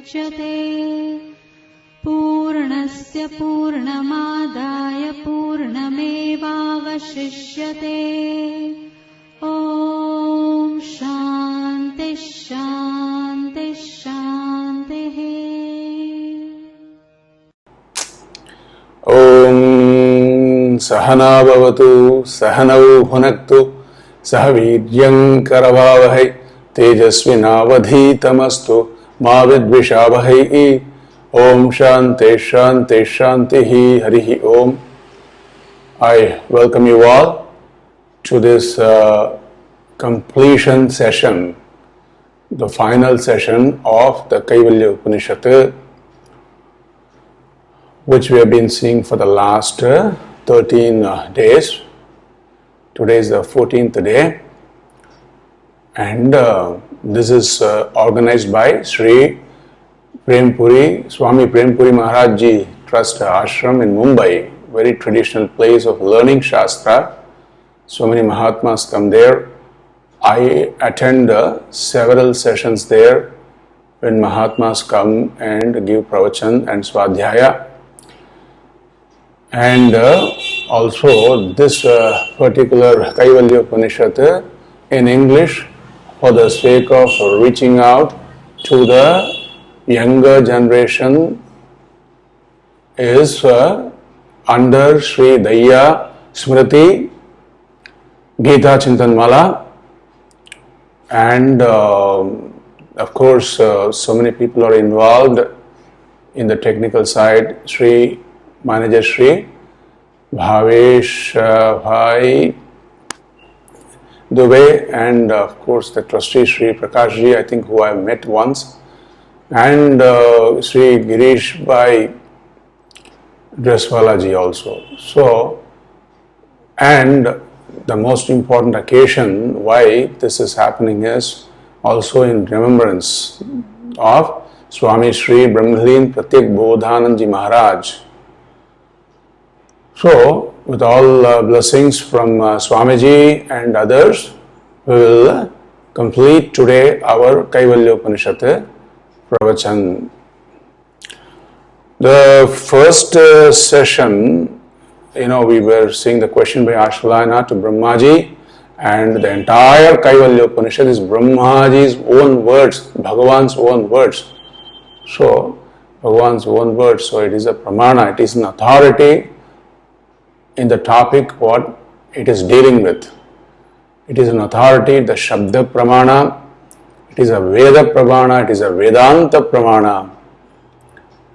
मुच्यते पूर्णस्य पूर्णमादाय पूर्णमेवावशिष्यते। ॐ शान्ति शान्ति शान्तिः। ॐ सहना भवतु सहनौ भुनक्तु सह वीर्यं करवावहै तेजस्विनावधीतमस्तु मा विद्विषावहै। ॐ शान्ति शान्ति शान्तिः। हरिः ॐ। I welcome you all to this completion session, the final session of the Kaivalya Upanishad, which we have been seeing for the last 13 days. Today is the 14th day, and this is organized by Sri Prempuri, Swami Prempuri Maharaj Ji Trust Ashram in Mumbai, very traditional place of learning Shastra. So many Mahatmas come there. I attend several sessions there when Mahatmas come and give pravachan and swadhyaya. And also this particular Kaivalya Upanishad in English, for the sake of reaching out to the younger generation, is under Sri Daya Smriti Gita Chintanmala. And of course so many people are involved in the technical side. Sri Manager Sri Bhavesh Bhai Dubey, and of course the trustee Sri Prakash Ji, I think, who I have met once, and Sri Girish Bhai Dreswala Ji also. So, and the most important occasion why this is happening is also in remembrance of Swami Sri Brahmaleen Pratyek Bodhanand Ji Maharaj. So, with all blessings from Swamiji and others, we will complete today our Kaivalya Upanishad pravachan. The first session, we were seeing the question by Ashwalana to Brahmaji, and the entire Kaivalya Upanishad is Brahmaji's own words, Bhagavan's own words. So, Bhagavan's own words, so it is a pramana, it is an authority in the topic what it is dealing with. It is an authority, the Shabda Pramana, it is a Veda Pramana, it is a Vedanta Pramana.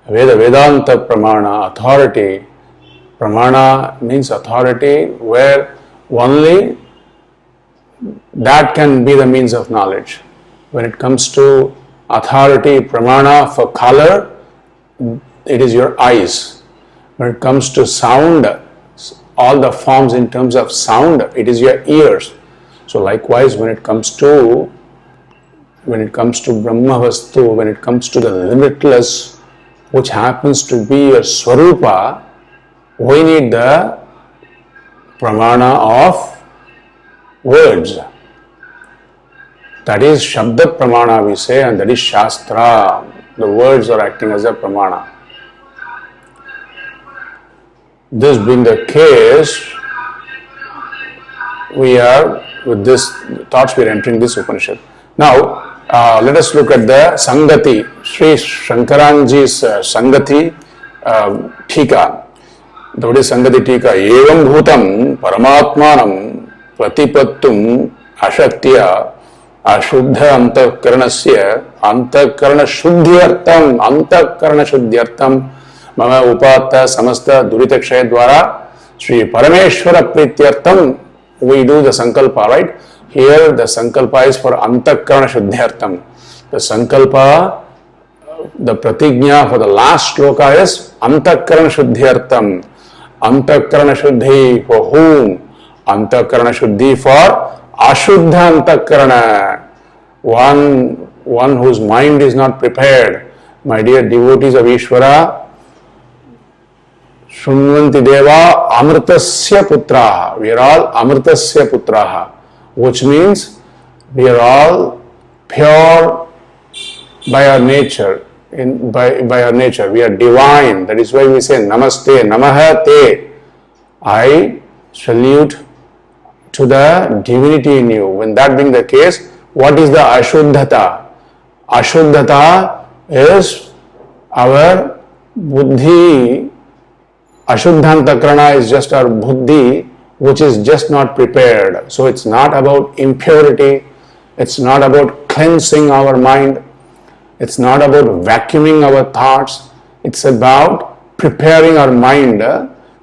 Vedanta Pramana, authority. Pramana means authority where only that can be the means of knowledge. When it comes to authority, Pramana for color, it is your eyes. When it comes to sound, all the forms in terms of sound, it is your ears. So likewise, when it comes to Brahma Vastu, when it comes to the limitless, which happens to be your Swarupa, we need the pramana of words. That is Shabda Pramana we say, and that is Shastra. The words are acting as a pramana. This being the case, we are, with this thoughts, we are entering this Upanishad. Now, let us look at the Sangati, Sri Shankaranji's Sangati Tika. What is Sangati Tika? Evam Bhutam Paramatmanam Pratipattum Ashaktya Ashuddha Antakaranasya Antakarana Shuddhyartam Mama Upata Samasta Duritakshay Dwara Sri Parameshwara Prityartam. We do the Sankalpa, right? Here the Sankalpa is for Antakarana Shuddhyartam. The Sankalpa, the Pratignya for the last shloka is Antakarana Shuddhyartam. Antakarana Shuddhi for whom? Antakarana Shuddhi for Ashuddha Antakarana. One whose mind is not prepared. My dear devotees of Ishvara, Shunvanti Deva Amritasya Putraha. We are all Amritasya Putraha, which means we are all pure by our nature. by our nature. We are divine. That is why we say Namaste, Namaha Te. I salute to the divinity in you. When that being the case, what is the Ashuddhata? Ashuddhata is our buddhi. Ashuddhantakarana is just our buddhi, which is just not prepared. So it's not about impurity. It's not about cleansing our mind. It's not about vacuuming our thoughts. It's about preparing our mind,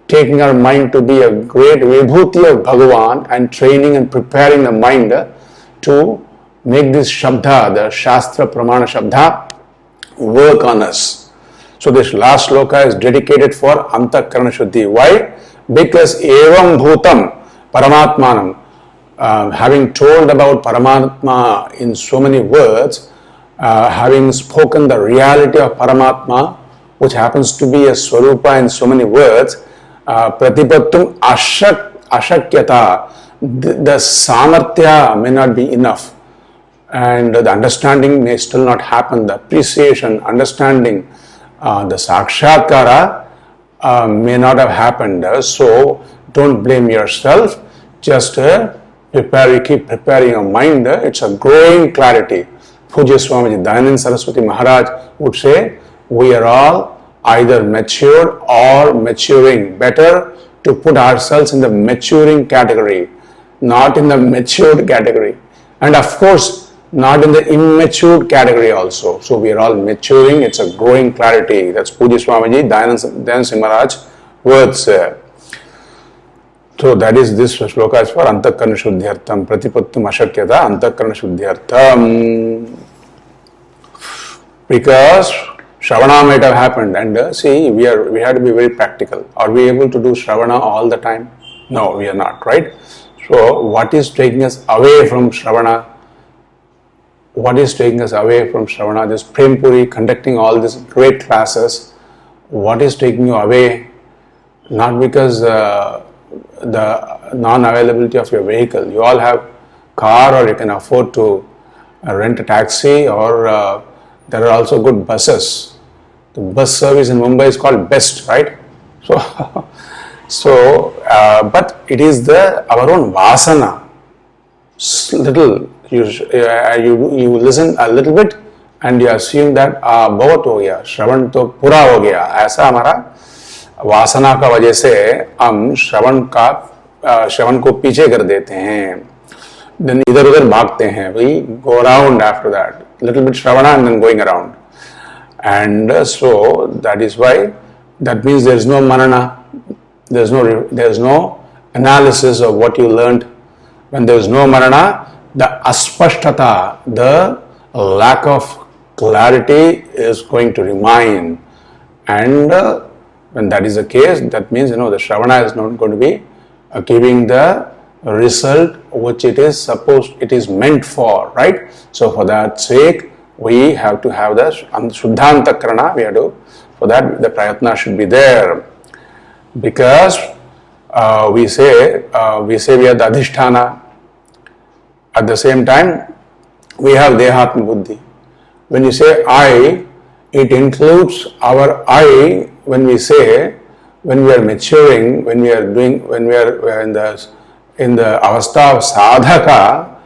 taking our mind to be a great vibhuti of Bhagavan and training and preparing the mind to make this Shabda, the Shastra Pramana Shabda, work on us. So this last sloka is dedicated for Antakarana Shuddhi. Why? Because Evam Bhutam Paramatmanam, having told about Paramatma in so many words, having spoken the reality of Paramatma, which happens to be a Swarupa in so many words, Pratipattum Ashakyata, the Samarthya may not be enough, and the understanding may still not happen, the appreciation, understanding, the Sakshatkara may not have happened. So don't blame yourself, just prepare, keep preparing your mind. It's a growing clarity. Pujya Swamiji Dayananda Saraswati Maharaj would say, we are all either matured or maturing. Better to put ourselves in the maturing category, not in the matured category. And of course, not in the immature category also. So we are all maturing. It's a growing clarity. That's Pujya Swamiji Dayananda Maharaj words. So that is this shloka is for Antakarana Shuddhyartham. Pratipattum Ashakyata Antakarana Shuddhyartham. Because Shravana might have happened, and see, we have to be very practical. Are we able to do Shravana all the time? No, we are not, right? So what is taking us away from Shravana? What is taking us away from Shravana? This Prem Puri, conducting all these great classes. What is taking you away? Not because the non-availability of your vehicle. You all have car, or you can afford to rent a taxi, or there are also good buses. The bus service in Mumbai is called BEST, right? But it is our own vasana. Little you listen a little bit and you assume that बहुत हो गया, श्रवण तो पूरा हो गया. ऐसा हमारा वासना का वजह से हम श्रवण को पीछे कर देते हैं, then इधर उधर भागते हैं. We go around after that, little bit shravana and then going around. And so that is why, that means there is no manana, there is no analysis of what you learned. When there is no manana, the aspashtata, the lack of clarity is going to remain. And when that is the case, that means the shravana is not going to be giving the result which it is meant for, right? So for that sake, we have to have the Shuddhantakarana. For that the prayatna should be there, because we say we are the adhisthana. At the same time, we have Dehatma Buddhi. When you say I, it includes our I. When we are maturing, when we are in the avastha of sadhaka,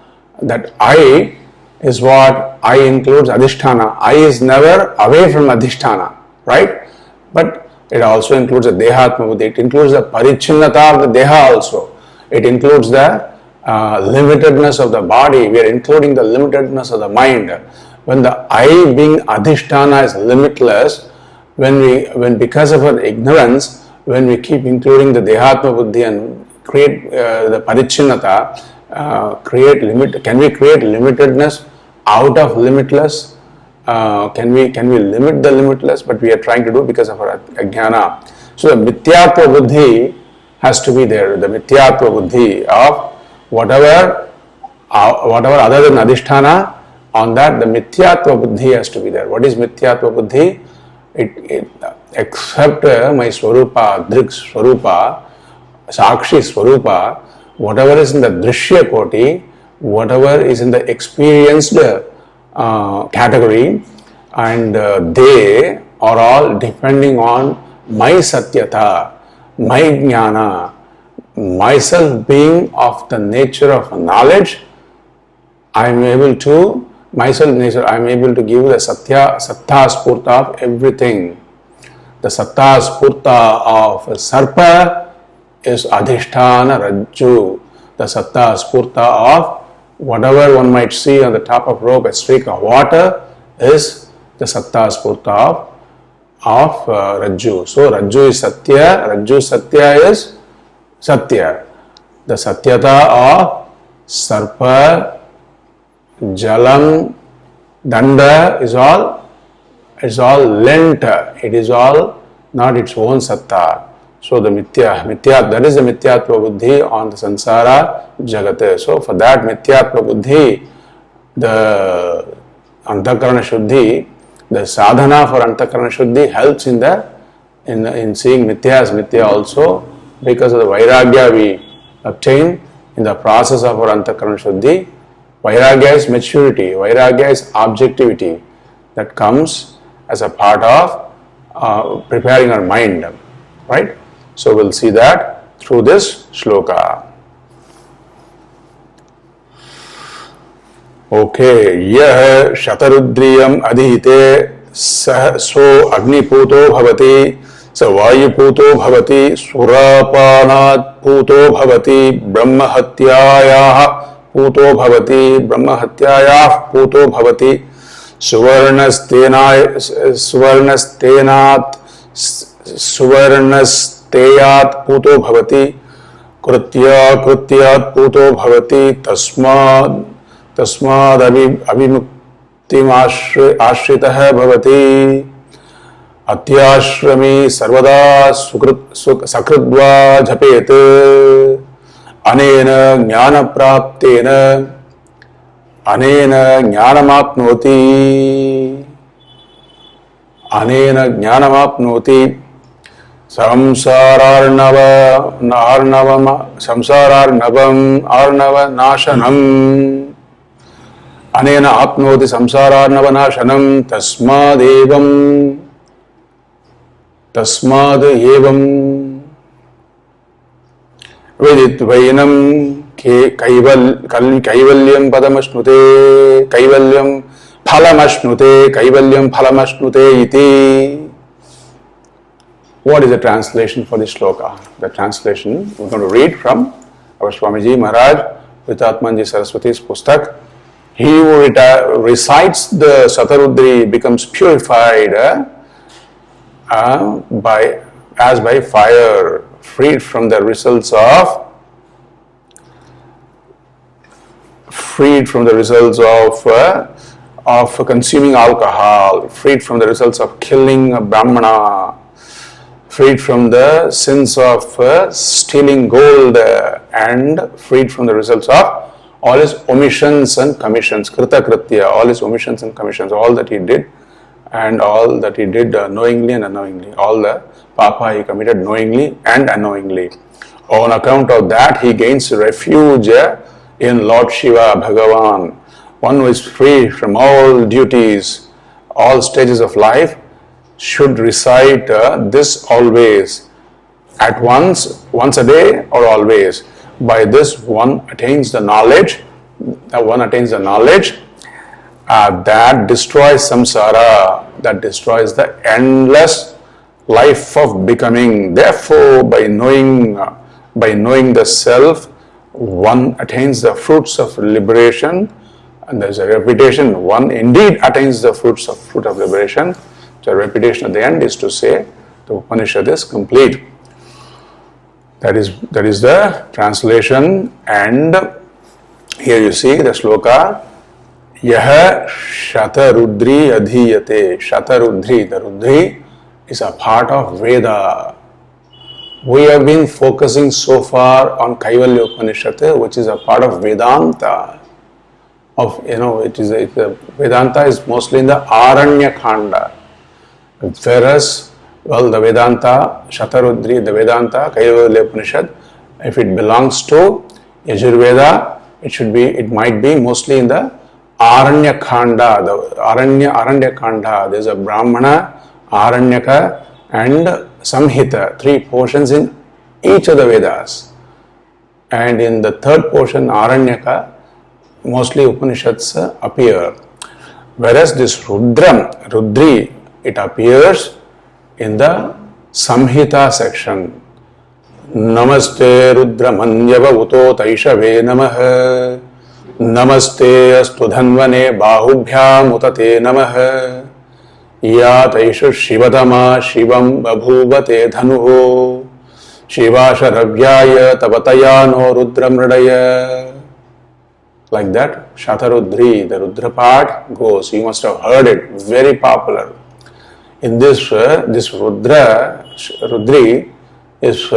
that I is what I includes adhisthana. I is never away from adhisthana, right? But it also includes the Dehatma Buddhi. It includes the parichinnata of the Deha also. It includes the limitedness of the body. We are including the limitedness of the mind. When the I being adhisthana is limitless, when because of our ignorance, when we keep including the Dehatma Buddhi and create the parichinnata, can we create limitedness out of limitless? Can we limit the limitless? But we are trying to do because of our ajnana. So the mithyatva buddhi has to be there. The mithyatva buddhi of whatever other than adhisthana, on that the mithyatva buddhi has to be there. What is mithyatva buddhi? It except my swarupa, drik swarupa, sakshi swarupa, whatever is in the drishya koti, whatever is in the experienced category, and they are all depending on my satyata, my jnana, myself being of the nature of knowledge. I am able to, myself nature, I am able to give the sattva spurta of everything. The sattva spurta of sarpa is adhisthana rajju. The sattva spurta of whatever one might see on the top of rope, a streak of water, is the sattva spurta of rajju. So rajju is satya, rajju satya is satya. The satyata of sarpa, jalam, danda is all lent. It is all not its own satta. So the mitya, that is the mithyatva buddhi on the sansara jagate. So for that mithyatva buddhi, the antakarana shuddhi, the sadhana for antakarana shuddhi helps in seeing mithya as mithya also, because of the vairagya we obtain in the process of our antakarana shuddhi. Vairagya is maturity, vairagya is objectivity that comes as a part of preparing our mind, right? So we'll see that through this shloka. Okay, yah shatarudriyam adhite so agniputo bhavati sa vayuputo bhavati surapanat puto bhavati brahmahatyayah puto bhavati brahmahatyayah puto bhavati suvarnasteyat puto bhavati krutyat puto bhavati tasmad abhimuktim ashritah bhavati atyashrami sarvada sakridva jhapet anena jnana praptena anena jnanamapnoti samsararnavam nashanam anena apnoti samsararnava nashanam tasmad evam viditvainam kaivalyam padamashnute kaivalyam phalamashnute iti. What is the translation for this shloka? The translation we're going to read from our Swamiji Maharaj, Vitatmanji Saraswati's Pustak. He who recites the Satarudri becomes purified as by fire, freed from the results of consuming alcohol, freed from the results of killing a brahmana, freed from the sins of stealing gold, and freed from the results of all his omissions and commissions, krita kritya, all his omissions and commissions, all that he did and all that he did knowingly and unknowingly, all the papa he committed knowingly and unknowingly. On account of that, he gains refuge in Lord Shiva, Bhagavan. One who is free from all duties, all stages of life, should recite this always, at once a day or always. By this one attains the knowledge, that destroys samsara, that destroys the endless life of becoming. Therefore, by knowing the self, one attains the fruits of liberation. And there's a repetition, one indeed attains the fruit of liberation. The repetition at the end is to say the Upanishad is complete. That is the translation. And here you see the shloka, Yah Shatarudri Adhiyate. Shatarudri, the Rudri is a part of Veda. We have been focusing so far on Kaivalya Upanishad, which is a part of Vedanta. Vedanta is mostly in the Aranya Khanda. Whereas, the Vedanta, Shatarudri, the Vedanta, Kaivalya Upanishad, if it belongs to Yajurveda, it might be mostly in the Aranya Khanda, the Aranya Khanda, there is a Brahmana, Aranyaka and Samhita, 3 portions in each of the Vedas. And in the third portion, Aranyaka, mostly Upanishads appear. Whereas this Rudri, it appears in the Samhita section. Namaste Rudramanyava Uto Taishave Namaha. Namaste Astu Dhanvane Bahubhyam Utate Namaha. Ya Taishu Shivadama Shivam Babhuvate Dhanuho. Shivasharavhyaya Tavatayano Rudramradaya. Like that, Shatarudri, the Rudra part goes. You must have heard it, very popular. In this Rudri is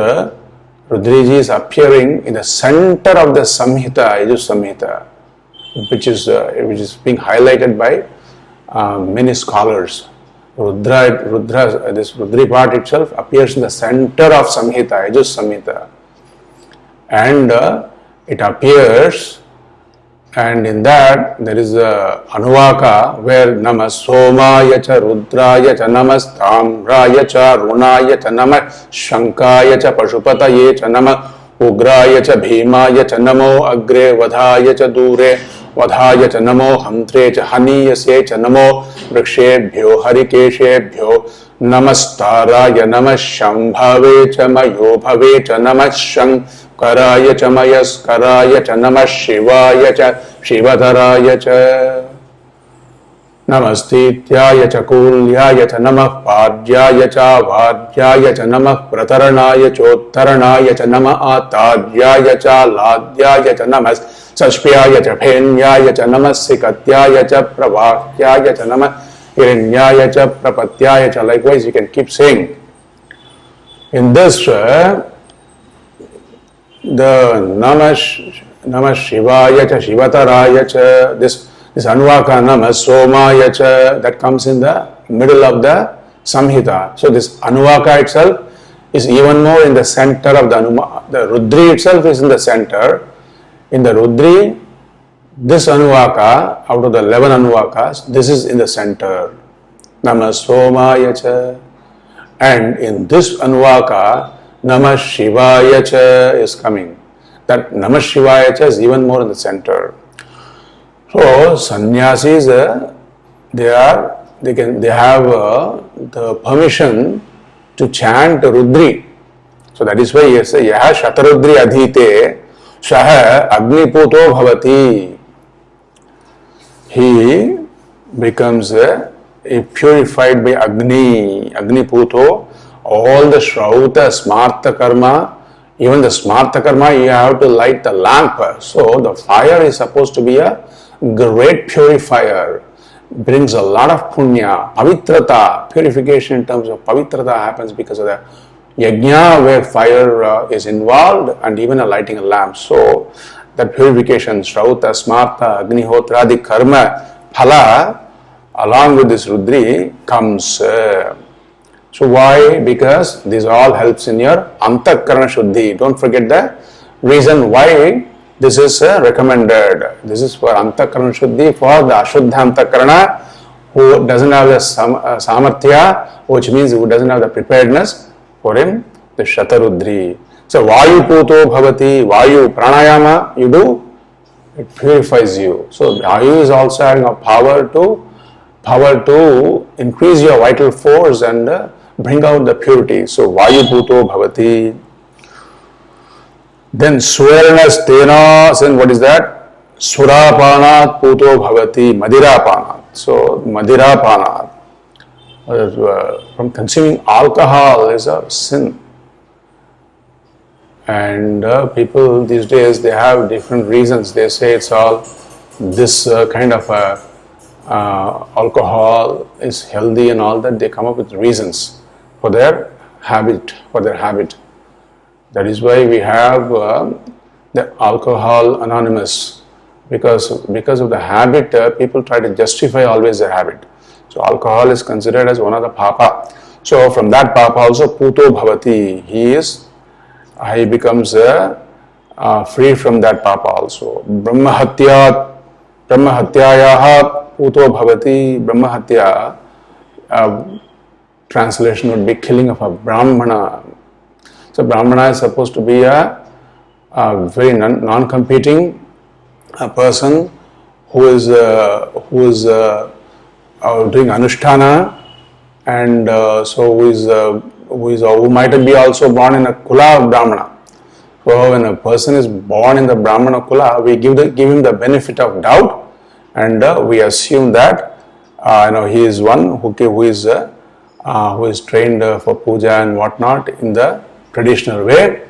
Rudriji is appearing in the center of the Samhita, Yajus Samhita, which is being highlighted by many scholars. This Rudri part itself appears in the center of Samhita, Yajus Samhita, and it appears. And in that there is a Anuvaka where Namas Somaya cha Rudraya cha Namas Tamraya cha Runaya cha Namas Shankaya cha Pashupataye cha Namas Ugraya cha Bhimaya cha Namo Agre Vadhaya cha Dure Vadhaya cha Namo Hamtre cha Haniyase cha Namo Vrikshebhyo Harikeshebhyo Namastaraya Namas Shambhave cha Mayo Bhave cha Namas Karaya cha Mayaskaraya cha Namah Shivaya cha Shivataraya cha Namastityaya cha Kulyaya cha Namah Padyaya cha Vadyaya cha Namah Prataranaya Chottaranaya cha Namah Atadyaya cha Ladyaya cha Namah Sashpyaya cha Penyaya cha Namah Sikatyaya cha Pravahyaya cha Namah Hirinyaya cha Prapatyaya cha. Likewise you can keep saying. In this the Namah Shivaya cha Shivataraya cha, this Anuvaka Namah Somaya cha, that comes in the middle of the Samhita. So this Anuvaka itself is even more in the center of the Rudri itself is in the center. In the Rudri, this Anuvaka, out of the 11 Anuvakas, this is in the center. Namah Somaya cha. And in this Anuvaka, Namah Shivaya cha is coming. That Namah Shivaya cha is even more in the center. So sannyasis, they have the permission to chant Rudri. So that is why he says, Yaha Shatarudri Adhite Shaha Agniputo Bhavati. He becomes purified by Agni Puto. All the Shrauta, Smartha Karma, even the Smartha Karma, you have to light the lamp. So the fire is supposed to be a great purifier. Brings a lot of punya, pavitrata, purification in terms of pavitrata happens because of the yajna where fire is involved and even a lighting a lamp. So that purification, Shrauta, Smartha, Agnihotra, the karma, phala, along with this Rudri comes. So why? Because this all helps in your Antakarana Shuddhi. Don't forget the reason why this is recommended. This is for Antakarana Shuddhi, for the Ashuddha Antakarana who doesn't have the Samarthya, which means who doesn't have the preparedness. For him, the Shatarudri. So Vayu Puto Bhavati, Vayu Pranayama, you do, it purifies you. So Vayu is also having a power to increase your vital force and bring out the purity. So Vayu Puto Bhavati. Then Swarna Stena, then what is that? Surapanat Puto Bhavati, Madirapanat. So Madirapanat, from consuming alcohol is a sin. And people these days, they have different reasons. They say it's all this kind of alcohol is healthy and all that. They come up with reasons for their habit, That is why we have the Alcohol Anonymous, because of the habit, people try to justify always their habit. So alcohol is considered as one of the papa. So from that papa also Puto Bhavati, he becomes free from that papa also. Brahmahatya Brahmahatyayaha puto bhavati. Brahmahatya, translation would be killing of a Brahmana. So Brahmana is supposed to be a very non-competing person who is doing anushtana, and who might be also born in a kula of Brahmana. So when a person is born in the Brahmana kula, we give him the benefit of doubt, and we assume that he is one who is trained for puja and whatnot in the traditional way,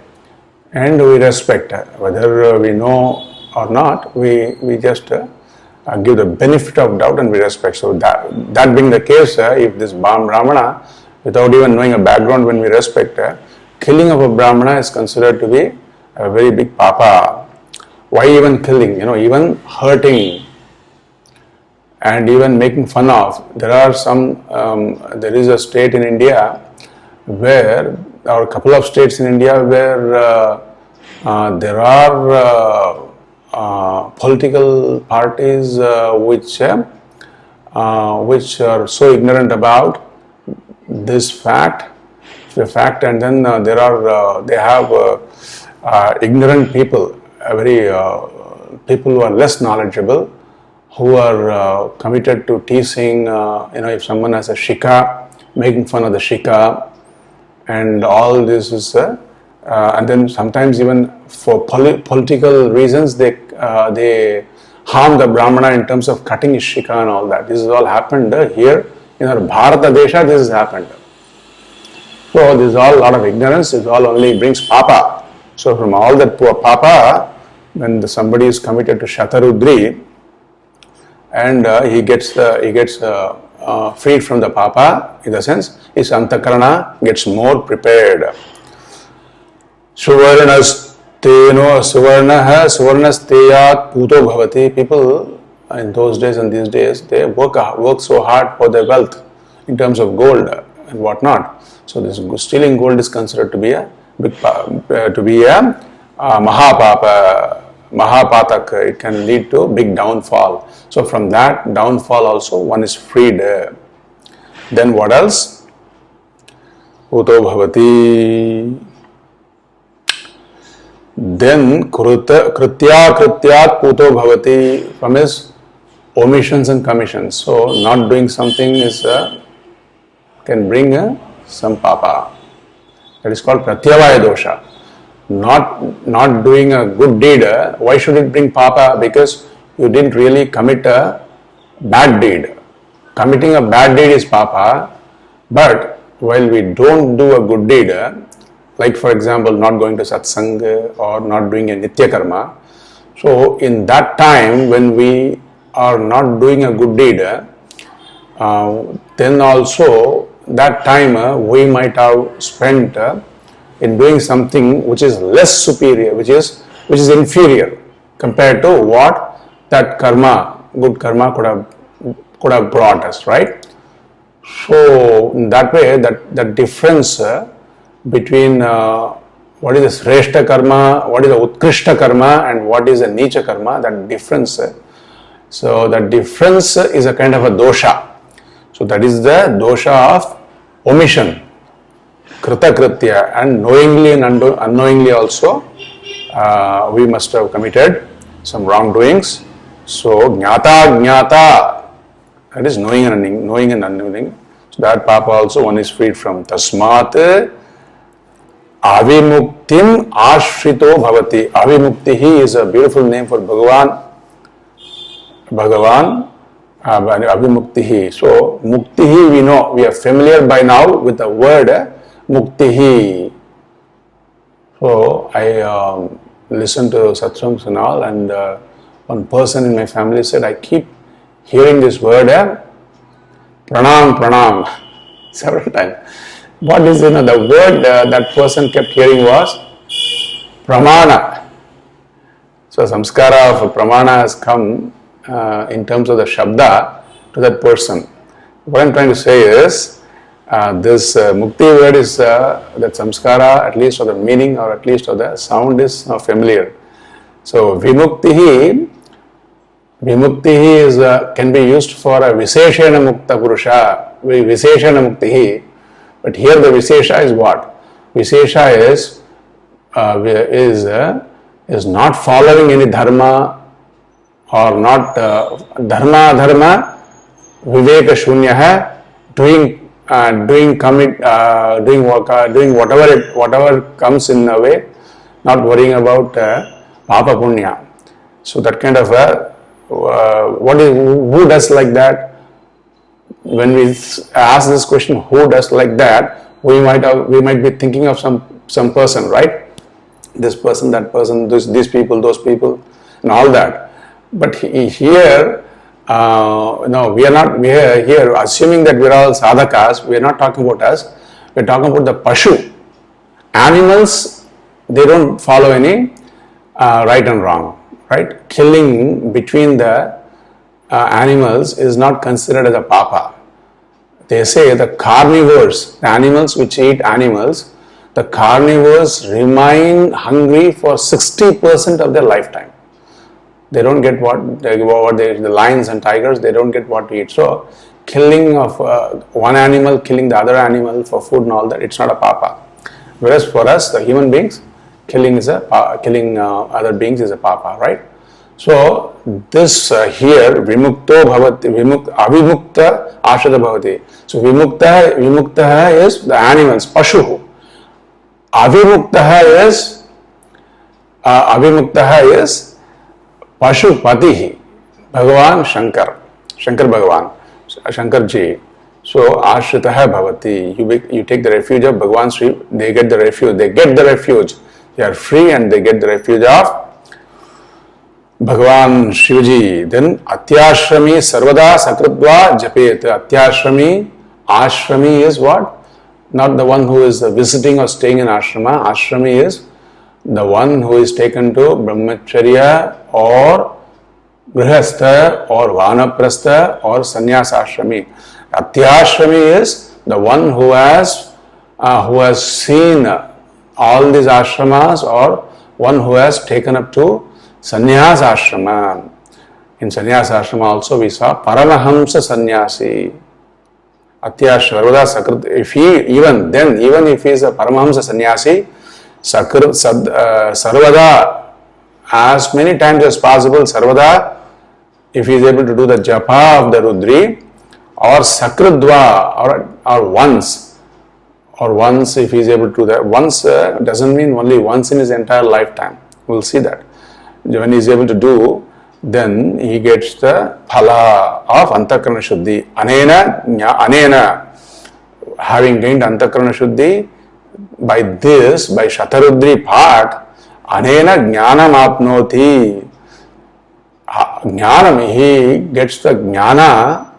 and we respect whether we know or not. We just give the benefit of doubt and we respect. So that being the case, if this Brahmana, without even knowing a background, when we respect, killing of a Brahmana is considered to be a very big papa. Why even killing? Even hurting and even making fun of. There is a state in India where, or a couple of states in India where there are political parties which are so ignorant about this fact, and then they have ignorant people, people who are less knowledgeable, who are committed to teasing, if someone has a shika, making fun of the shika, and all this is, and then sometimes even for political reasons they harm the Brahmana in terms of cutting his shika and all that. This has all happened here in our Bharata Desha. This has happened. So this is all a lot of ignorance. This all only brings papa. So from all that poor papa, when somebody is committed to Shatarudri, and he gets freed from the papa, in the sense his antakarana gets more prepared. Suvarnasteyat puto bhavati. People in those days and these days, they work so hard for their wealth in terms of gold and whatnot. So this stealing gold is considered to be a mahapatak. It can lead to big downfall. So from that downfall also one is freed. Then what else? Puto bhavati. Then kritya puto bhavati, from his omissions and commissions. So not doing something can bring some papa. That is called pratyavaya dosha. Not doing a good deed, why should it bring papa? Because you didn't really commit a bad deed. Committing a bad deed is papa, but while we don't do a good deed, like for example not going to satsang or not doing a nitya karma, so in that time when we are not doing a good deed, then also that time we might have spent in doing something which is less superior, which is inferior compared to what that karma, good karma could have brought us, right? So in that way, that difference between what is the Sreshta karma, what is the Utkrishta karma, and what is the Nicha karma, that difference. So that difference is a kind of a dosha. So that is the dosha of omission, krita kritya, and knowingly and unknowingly also we must have committed some wrongdoings. So jnata, that is knowing and unknowing. So that papa also one is freed from. Tasmat avimuktim ashrito bhavati. Avimuktihi is a beautiful name for Bhagavan. Avimuktihi. So muktihi, we know, we are familiar by now with the word muktihi. So I listened to satsangs and all, and one person in my family said, I keep hearing this word pranam several times. What is the word that person kept hearing was pramana. So samskara of pramana has come in terms of the shabda to that person. What I'm trying to say is this mukti word is that samskara, at least or the meaning or at least or the sound is familiar. So vimuktihi, Vimukti is can be used for a Visheshana Mukta Purusha, Visheshana Mukti. But here the Vishesha is what? Vishesha is not following any dharma or not dharma viveka shunya hai, doing whatever comes in a way, not worrying about papa punya. So that kind of who does like that? When we ask this question, who does like that, we might be thinking of some person, right? This person, that person, these people, those people, and all that. But here, no, we are here assuming that we are all sadhakas. We are not talking about us. We are talking about the pashu. Animals, they don't follow any right and wrong, right? Killing between the animals is not considered as a papa. They say the carnivores, the animals which eat animals, the carnivores remain hungry for 60% of their lifetime. They don't get the lions and tigers, they don't get what to eat. So, killing of one animal, killing the other animal for food and all that, it's not a papa. Whereas for us, the human beings, killing other beings is a papa, right? So, this here, vimukto bhavati, avimukta ashrita bhavati. So, vimukta is the animals, pashu. Avimukta is Pashupati, Bhagavan Shankar Bhagavan, Shankar Ji. So Ashritaha Bhavati, you take the refuge of Bhagavan Sri, they get the refuge, they are free and they get the refuge of Bhagavan Shivji. Then Atyashrami Sarvada Sakritva Japet. Ashrami is what? Not the one who is visiting or staying in ashrama. Ashrami is the one who is taken to brahmacharya or grihastha or vanaprastha or sannyasa ashrami. Atyashrami is the one who has seen all these ashramas or one who has taken up to sannyasa ashrama. In sannyasa ashrama also we saw Paramahamsa sannyasi. Atyashrava Sakrit. Even if he is a Paramahamsa sannyasi, Sarvada, as many times as possible, Sarvada, if he is able to do the japa of the Rudri, or Sakridva, or once if he is able to do that. Once doesn't mean only once in his entire lifetime. We will see that. When he is able to do, then he gets the phala of Antakarana Shuddhi. Anena, having gained Antakarana Shuddhi, by Shatarudri Path, Anena Jnanam Apnoti. Jnanam, he gets the Jnana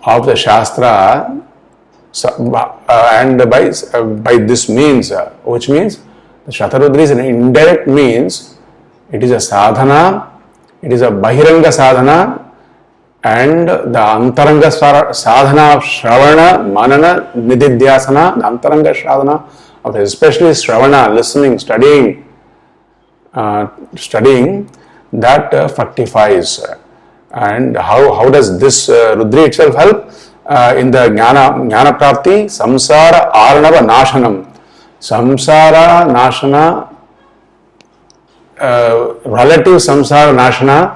of the Shastra, and by this means, which means the Shatarudri is an indirect means. It is a sadhana, it is a bahiranga sadhana, and the antaranga sadhana of Shravana, Manana, Nididhyasana, the antaranga sadhana of especially Shravana, listening, studying, that fructifies. And how does this Rudri itself help? In the Jnana Prapti, Samsara Arnava Nashanam. Samsara Nashana, relative samsara nashana,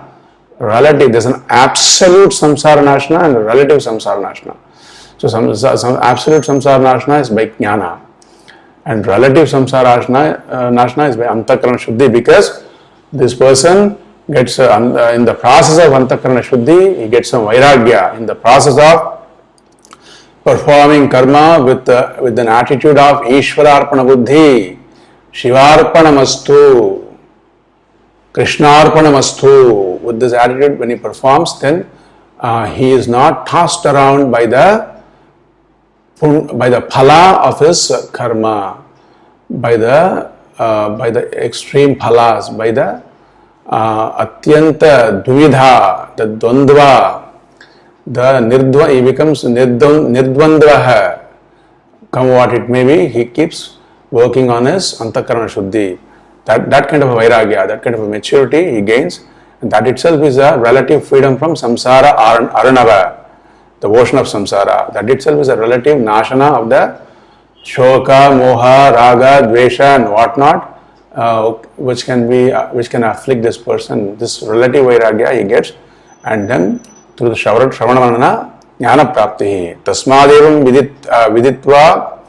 there's an absolute samsara nashana and a relative samsara nashana. So some absolute samsara nashana is by jnana and relative samsara nashana is by antakarana shuddhi, because this person gets in the process of antakarana shuddhi, he gets some vairagya in the process of performing karma with an attitude of Ishwararpana buddhi, Shivarpanamastu, Krishnarpanamastu. With this attitude, when he performs, then he is not tossed around by the phala of his karma, by the extreme phalas, by the atyanta duvidha, the dvandva, he becomes nirdvandvaha. Come what it may be, he keeps working on his antakarana shuddhi. That kind of a vairagya, that kind of a maturity he gains, That itself is a relative freedom from samsara arnava, the ocean of samsara. That itself is a relative nashana of the shoka, moha, raga, dvesha and whatnot, which can afflict this person. This relative vairagya he gets, and then through the Shravana Manana Jnana Prapti. Tasmadevam viditva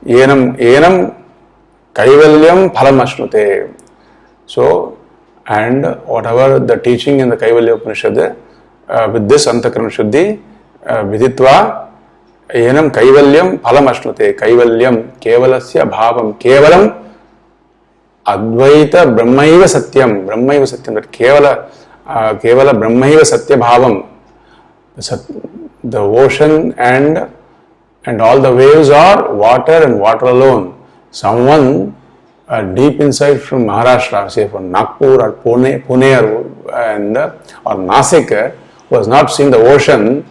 enam kaivalyam phalam ashnute. So, and whatever the teaching in the Kaivalya Upanishad, with this Antakarana Shuddhi, viditva enam kaivalyam phalam ashnute. Kaivalyam kevalasya bhavam. Kevalam advaita brahmaiva satyam. Brahmaiva satyam. That kevala brahmaiva satya bhavam. The ocean and all the waves are water and water alone. Someone deep inside from Maharashtra, say from Nagpur or Pune or Nasik, who has not seen the ocean,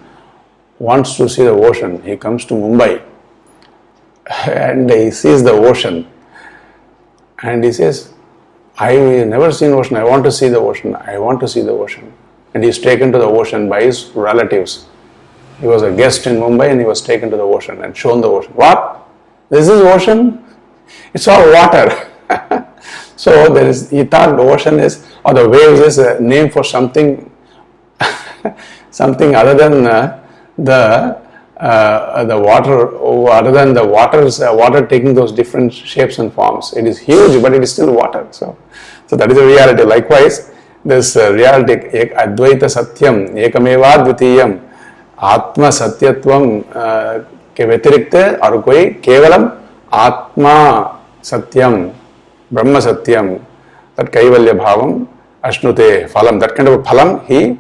wants to see the ocean. He comes to Mumbai and he sees the ocean and he says, I have never seen ocean, I want to see the ocean, I want to see the ocean. And he is taken to the ocean by his relatives. He was a guest in Mumbai and he was taken to the ocean and shown the ocean. What? This is ocean? It's all water. So he thought the ocean is, or the waves is a name for something, something other than the water, other than the water taking those different shapes and forms. It is huge, but it is still water. So that is a reality. Likewise, this reality, Advaita Satyam, Ekameva Dvitiyam, Atma Satyatvam के व्यतिरिक्त और कोई केवलम आत्मा सत्यम ब्रह्म सत्यम that kaivalya bhavam ashnute phalam, that kind of a phalam he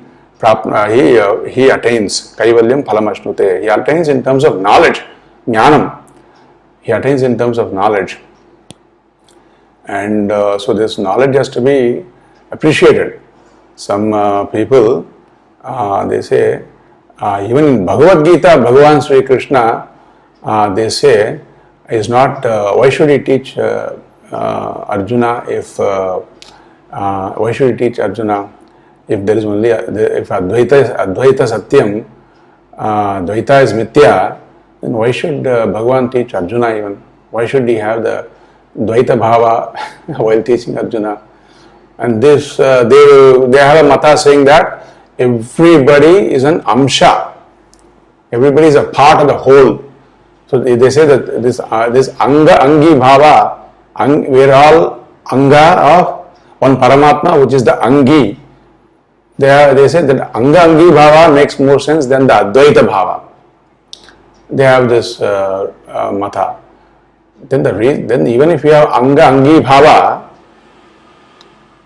attains. Kaivalyam phalam ashnute, he attains in terms of knowledge, jnanam, he attains in terms of knowledge. And so this knowledge has to be appreciated. Some people, they say, even in Bhagavad Gita, Bhagavan Sri Krishna, they say, is not, why should he teach Arjuna why should he teach Arjuna if there is only, if Advaita Satyam, Dvaita is Mithya, then why should Bhagavan teach Arjuna even? Why should he have the Dvaita Bhava while teaching Arjuna? And this, they have a mata saying that everybody is an amsha, everybody is a part of the whole. So they say that this anga angi bhava, we are all anga of one Paramatma, which is the angi. They say that anga angi bhava makes more sense than the Advaita bhava. They have this mata. Then even if you have anga angi bhava,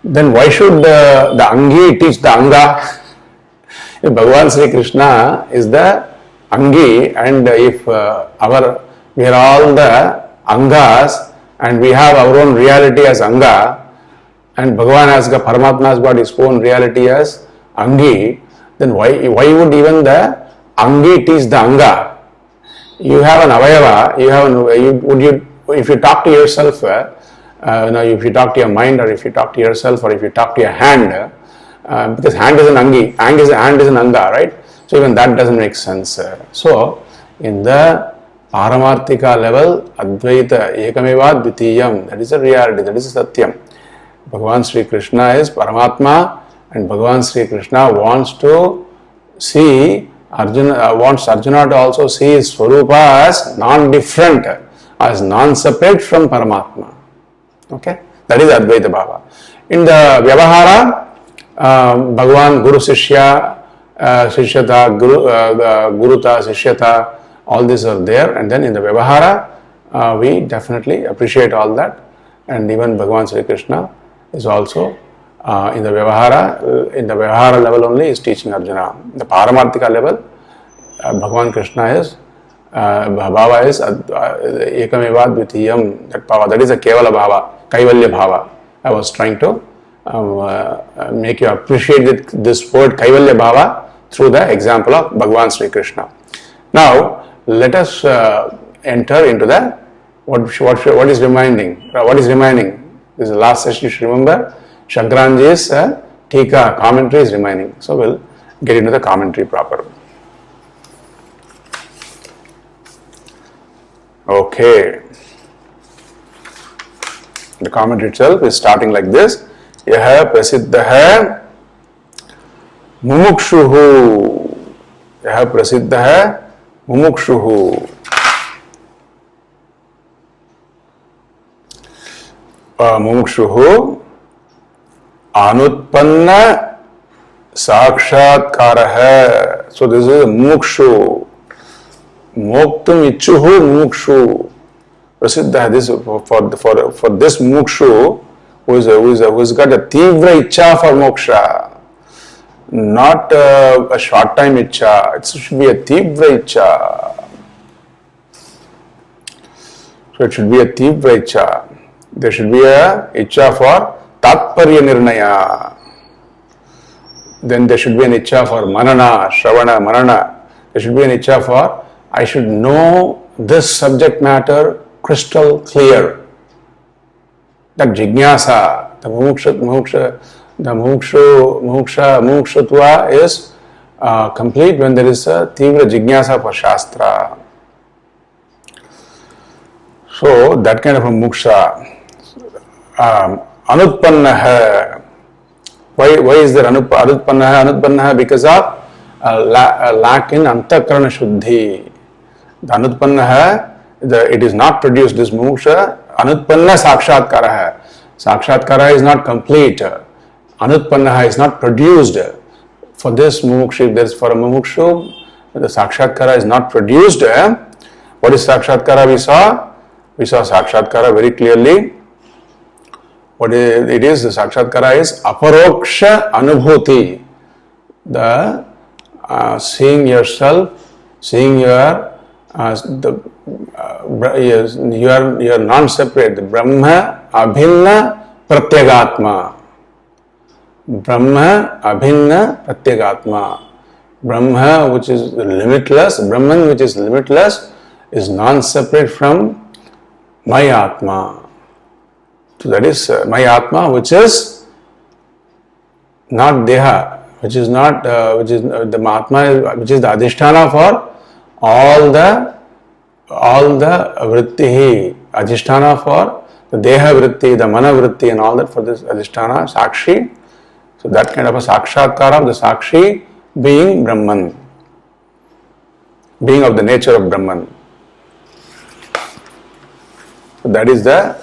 then why should the angi teach the anga? If Bhagavan Sri Krishna is the angi, and if we are all the angas and we have our own reality as anga, and Bhagavan has got, Paramatma has got his own reality as angi, then why would even the angi teach the anga? You have an avayava, if you talk to yourself, if you talk to your mind, or if you talk to yourself, or if you talk to your hand, because hand is an angi, hand is an anga, right? So even that doesn't make sense. So in the Paramarthika level, Advaita Ekameva Dvitiyam, that is a reality, that is a Satyam. Bhagavan Sri Krishna is Paramatma, and Bhagavan Sri Krishna wants to see Arjuna, wants Arjuna to also see his Swarupa as non-different, as non-separate from Paramatma. Okay, that is Advaita Bhava. In the Vyavahara, Bhagavan Guru Sishya, Sishyata, Guruta, Sishyata, all these are there. And then in the Vyavahara, we definitely appreciate all that. And even Bhagavan Sri Krishna is also in the Vyavahara level only is teaching Arjuna. The Paramarthika level, Bhagavan Krishna is, Bhava is Ekameva Dvitiyam, that Bhava, that is a Kevala Bhava, Kaivalya Bhava. I was trying to make you appreciate this word Kaivalya Bhava through the example of Bhagavan Sri Krishna. Now, let us enter into the what is remaining. What is remaining? This is the last session. You should remember. Shankaranji is Tika, commentary is remaining. So we'll get into the commentary proper. Okay. The commentary itself is starting like this. Yaha prasiddha mumukshuhu. Yaha prasiddha mumukshuhu. Mumukshuhu anutpanna sakshatkara. So this is a mumukshu. Moktum ichuhu mumukshu. Prasiddha, this for this mumukshu who's got a tivra icha for moksha, not a short time icha. It should be a tivra icha. So it should be a tivra icha. There should be a icha for tatparya nirnaya. Then there should be an icha for manana, shravana, manana. There should be an icha for I should know this subject matter crystal clear. That jignasa, the mumukshutva is complete when there is a tivra jignasa for shastra. So that kind of a muksha. Anutpannaha. Why is there anutpannaha? Anutpannaha because of lack in antakarana shuddhi. The anutpannaha, it is not produced. This muksha, anutpanna sakshatkara. Sakshatkara is not complete. Anutpannaha is not produced. For this mumukshu, if there is for a mumukshu, the sakshatkara is not produced. What is sakshatkara we saw? We saw sakshatkara very clearly. What it is, the sakshatkara is aparoksha anubhuti. The seeing yourself, seeing your you are non-separate. The Brahma abhinna pratyagatma. Brahma abhinna pratyagatma. Brahma which is limitless, Brahman which is limitless is non-separate from my Atma. So that is my Atma which is not Deha, which is not, which is the Atma, which is the Adhisthana for all the vritti, Adhisthana for the Deha vritti, the Mana vritti and all that for this Adhisthana, Sakshi. So that kind of a Sakshatkara of the Sakshi being Brahman, being of the nature of Brahman. So that is the,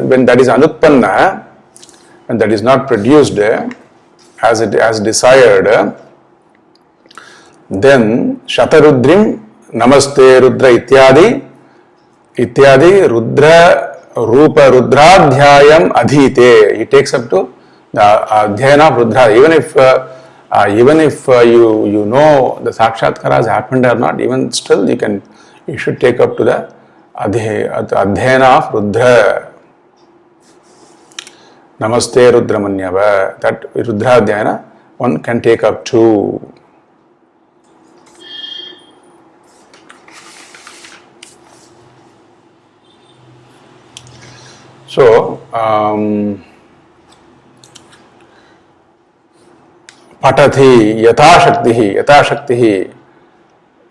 when that is Anutpanna, and that is not produced as desired, then Shatarudrim Namaste Rudra ityadi Rudra Rupa Rudradhyayam Adhite. He takes up to the Adhyayana of Rudra. Even if you know the Sakshatkara has happened or not, even still you should take up to the Adhyayana of Rudra. Namaste Rudramanyava. That Rudradhyayana one can take up to. So, patati yata shakti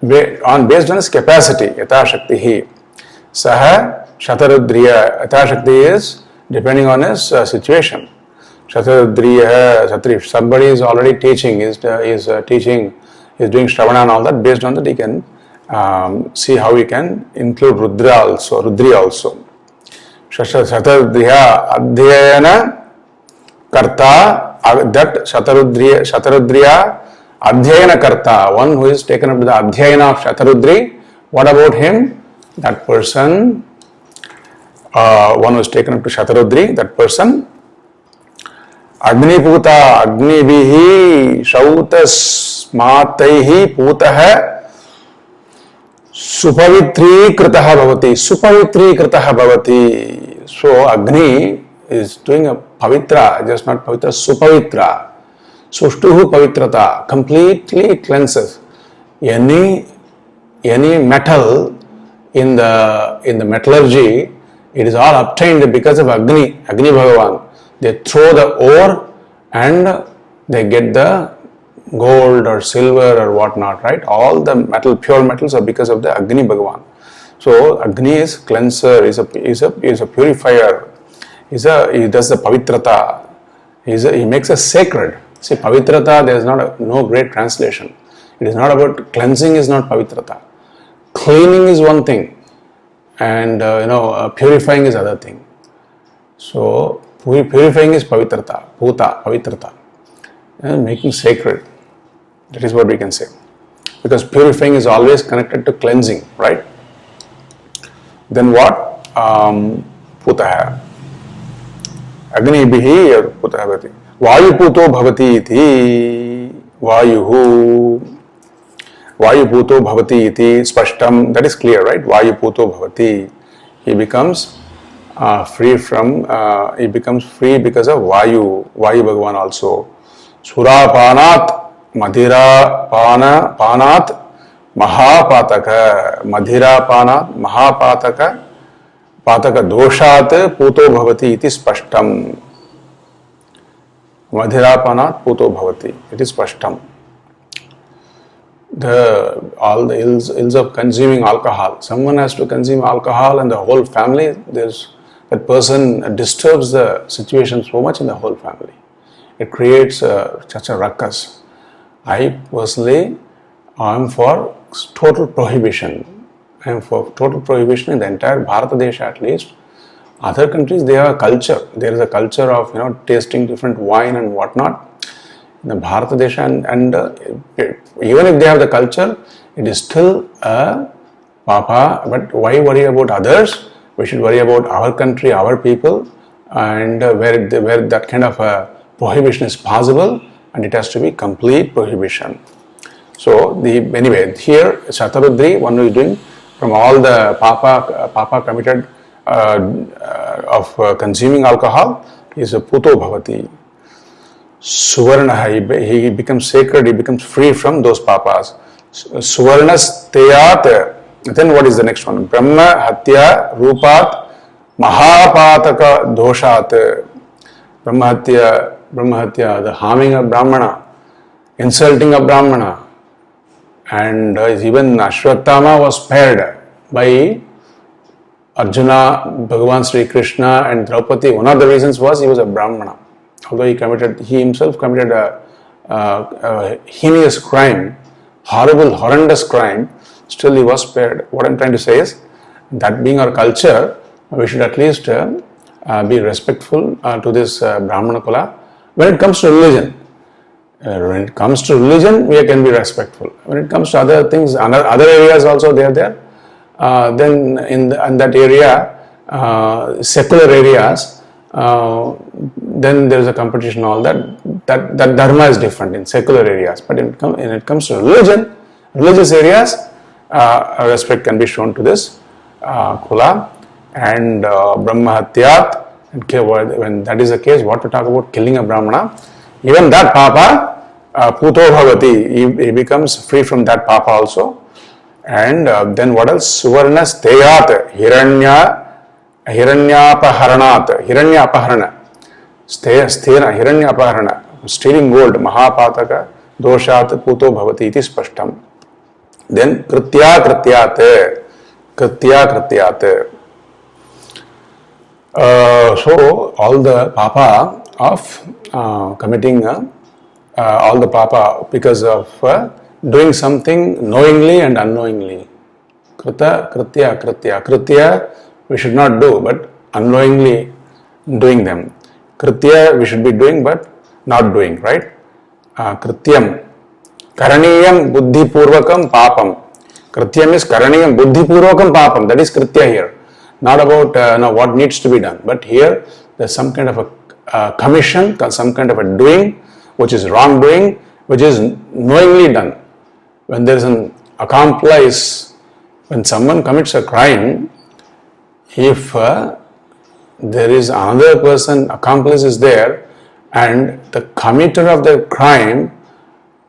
based on his capacity, yata shakti saha shatarudriya. Yata shakti is depending on his situation. Shatarudriya, if somebody is already teaching, is teaching, is doing shravana and all that, based on that he can see how he can include Rudri also. Shatarudriya adhyayana karta. That Shatarudriya Adhyayana Karta, one who is taken up to the Adhyayana of Shatarudri, what about him? That person, one who is taken up to Shatarudri, that person, Agniputa, Agnibihi, Shautas, Mataihi, Putaha, Supavitri Kritaha Bhavati, Supavitri Kritaha Bhavati. So Agni is doing a pavitra, just not pavitra, supavitra. Sushtuhu pavitrata, completely cleanses. Any metal in the metallurgy, it is all obtained because of Agni Bhagavan. They throw the ore and they get the gold or silver or whatnot, right? All the pure metals are because of the Agni Bhagavan. So Agni is cleanser, is a purifier, he does the pavitrata, he makes us sacred. See, pavitrata, there is no great translation. It is not about cleansing, is not pavitrata. Cleaning is one thing, and purifying is other thing. So purifying is pavitrata, pavitrata, making sacred. That is what we can say. Because purifying is always connected to cleansing, right? Then what? Putah. Agni bihi putah bhavati. Vayu puto bhavati iti. Vayu puto bhavati iti. Spashtam. That is clear, right? Vayu puto bhavati. He becomes free because of Vayu Bhagavan also. Surapanat. Madhira panat mahapataka. Madhira panat mahapataka doshat puto bhavati iti spashtam. Madhira panat puto bhavati. It is spashtam. All the ills of consuming alcohol. Someone has to consume alcohol and the whole family, that person disturbs the situation so much in the whole family. It creates such a ruckus. I personally am for total prohibition. I am for total prohibition in the entire Bharata Desha at least. Other countries, they have a culture. There is a culture of tasting different wine and whatnot. In the Bharata Desha and even if they have the culture, it is still a papa. But why worry about others? We should worry about our country, our people, and where that kind of a prohibition is possible. And it has to be complete prohibition. So anyway, here Shatarudri, one who is doing from all the papa committed of consuming alcohol, is a puto bhavati. Suvarna, he becomes sacred, he becomes free from those papas. Suvarnas teyat. Then what is the next one? Brahma hatya rupat mahapataka doshat. Brahma hatya, the harming of Brahmana, insulting of Brahmana, and even Ashwatthama was spared by Arjuna, Bhagavan Sri Krishna and Draupadi. One of the reasons was he was a Brahmana. Although he himself committed a heinous crime, horrendous crime, still he was spared. What I am trying to say is, that being our culture, we should at least be respectful to this Brahmana Kula. When it comes to religion, we can be respectful. When it comes to other things, other areas also they are there. Then in that area, secular areas, then there is a competition. All that dharma is different in secular areas. But when it comes to religious areas, respect can be shown to this Kula and Brahma Hatyat. When that is the case, what to talk about killing a Brahmana? Even that papa, puto bhavati, he becomes free from that papa also. And then what else? Suvarnas teyat, hiranya apaharana, stealing gold, mahapataka doshat puto bhavati iti spashtam. Then kritya krityate. So all the papa of committing all the papa because of doing something knowingly and unknowingly. Kritya we should not do, but unknowingly doing them. Kritya we should be doing, but not doing, right? Krityam. Karaniyam buddhi purvakam papam. Krityam is karaniyam buddhi purvakam papam. That is kritya here. Not about what needs to be done, but here there's some kind of a commission, some kind of a doing, which is wrongdoing, which is knowingly done. When there is an accomplice, when someone commits a crime, if there is another person, accomplice is there, and the committer of the crime,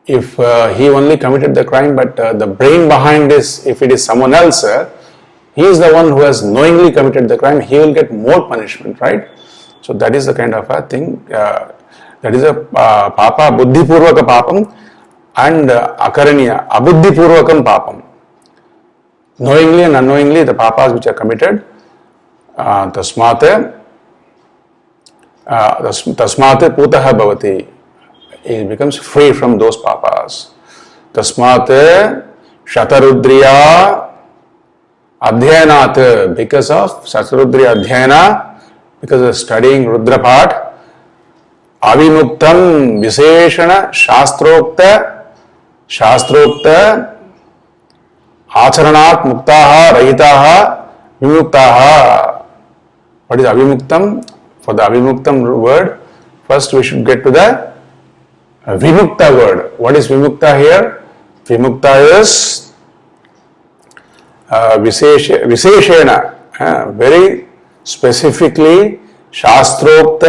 if he only committed the crime, but the brain behind this, if it is someone else, he is the one who has knowingly committed the crime, he will get more punishment, right? So that is the kind of a thing. That is a papa, buddhi purvaka papam, and akaraniya, abuddhi purvakam papam. Knowingly and unknowingly, the papas which are committed, tasmate putaha bhavati. He becomes free from those papas. Tasmate shatarudriya adhyanat, because of shatarudriya adhyana, because of studying Rudrapat, avimuktam viseshana शास्त्रोक्त आचरणात् मुक्ताः रहिताः vimuktaः. What is avimuktam? For the avimuktam word, first we should get to the vimukta word. What is vimukta here? Vimukta is visheshena, very specifically शास्त्रोक्त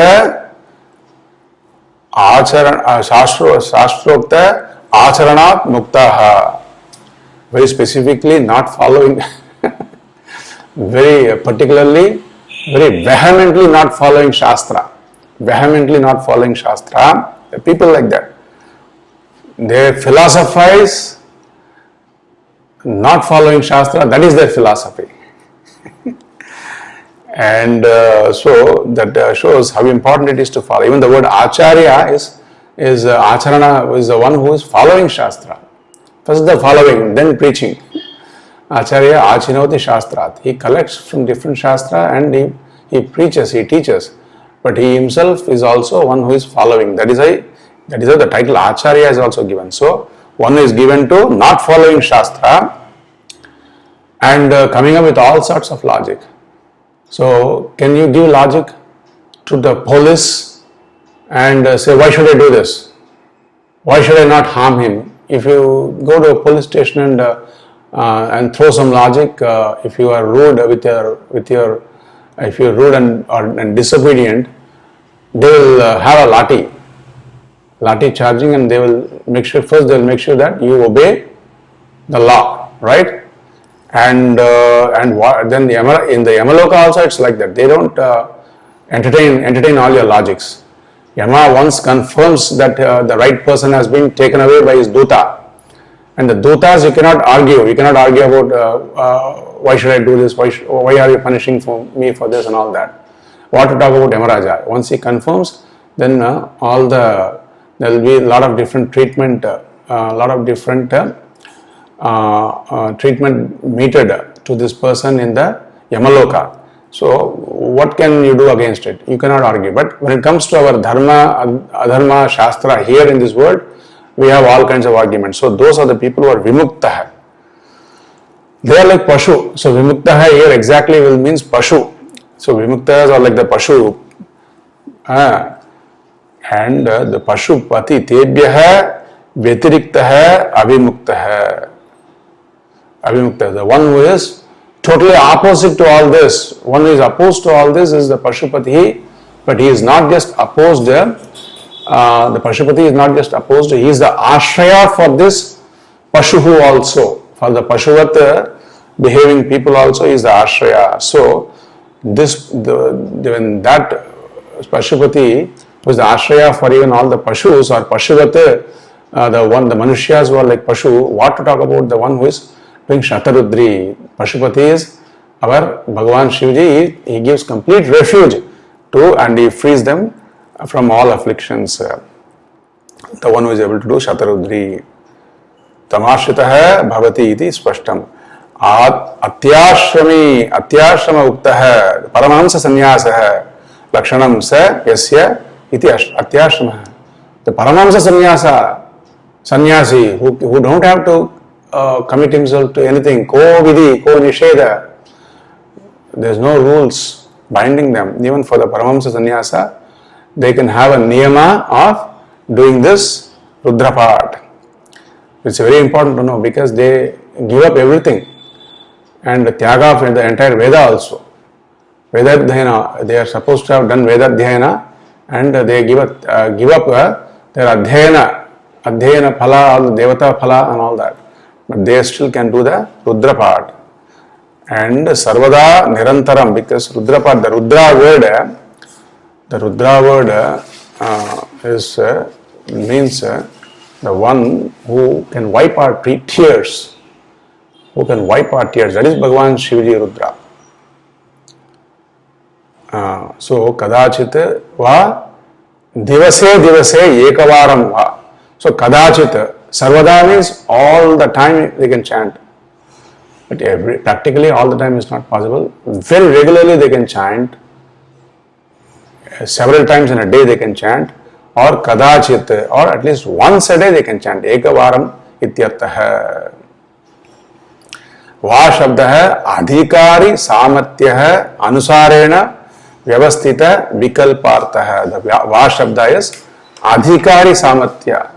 आचरणात् मुक्ताः. Very specifically, not following, very particularly, very vehemently not following Shastra. Vehemently not following Shastra. The people like that. They philosophize, not following Shastra, that is their philosophy. And so that shows how important it is to follow. Even the word Acharya is Acharana, is the one who is following Shastra. First the following, then preaching. Acharya Achinoti Shastrat. He collects from different Shastra and he preaches, he teaches. But he himself is also one who is following. That is how the title Acharya is also given. So one is given to not following Shastra and coming up with all sorts of logic. So can you give logic to the police and say, why should I do this? Why should I not harm him? If you go to a police station and throw some logic, if you are rude if you are rude and disobedient, they will have a lathi charging, and they will make sure that you obey the law, right? And then in the Yamaloka also it's like that. They don't entertain all your logics. Yama once confirms that the right person has been taken away by his duta. And the dutas you cannot argue. You cannot argue about why should I do this, why are you punishing me for this and all that. What to talk about Yamaraja? Once he confirms, then there will be a lot of different treatment, treatment meted to this person in the Yamaloka. So what can you do against it? You cannot argue. But when it comes to our dharma, adharma, shastra here in this world, we have all kinds of arguments. So those are the people who are vimukta. They are like pashu. So vimukta here exactly means pashu. So vimuktas are like the pashu. And the pashu pati tebhyah vyatirikta avimukta. Avimukta, the one who is totally opposite to all this. One who is opposed to all this is the Pashupati, but he is not just opposed. The Pashupati is not just opposed, he is the Ashraya for this Pashuhu also. For the Pashuvat behaving people also is the Ashraya. So, when that Pashupati was the Ashraya for even all the Pashus or Pashuvat, the Manushyas who are like Pashu, what to talk about the one who is doing Shatarudri. Pashupati is our Bhagavan Shivji, he gives complete refuge to and he frees them from all afflictions. The one who is able to do Shatarudri. Tamashritah bhavati iti spashtam. Atyashrama uktah paramahamsa sannyasah lakshanam sa yasya iti atyashrama. The paramahamsa sannyasi who don't have to commit himself to anything, ko vidhi, ko nisheda. There is no rules binding them. Even for the Paramahamsa sannyasa, they can have a niyama of doing this Rudrapat. It's very important to know because they give up everything and tyaga of the entire Veda also. Veda Dhyana, they are supposed to have done Veda Dhyana and they give up their Adhyana phala, all the Devata phala and all that. But they still can do the Rudrapat. And Sarvada Nirantaram, because Rudrapat, the Rudra word is means the one who can wipe our tears, who can wipe our tears. That is Bhagavan Shivaji Rudra. So kadachit va divase divase ekavaram va. So kadachit sarvada means all the time they can chant. But practically all the time is not possible. Very regularly they can chant. Several times in a day they can chant. Or kadachit, or at least once a day they can chant. Ekavaram ityartah. Va shabdah adhikari samartyah anusarena vyavasthita vikalpartah. The va shabda is adhikari samarthya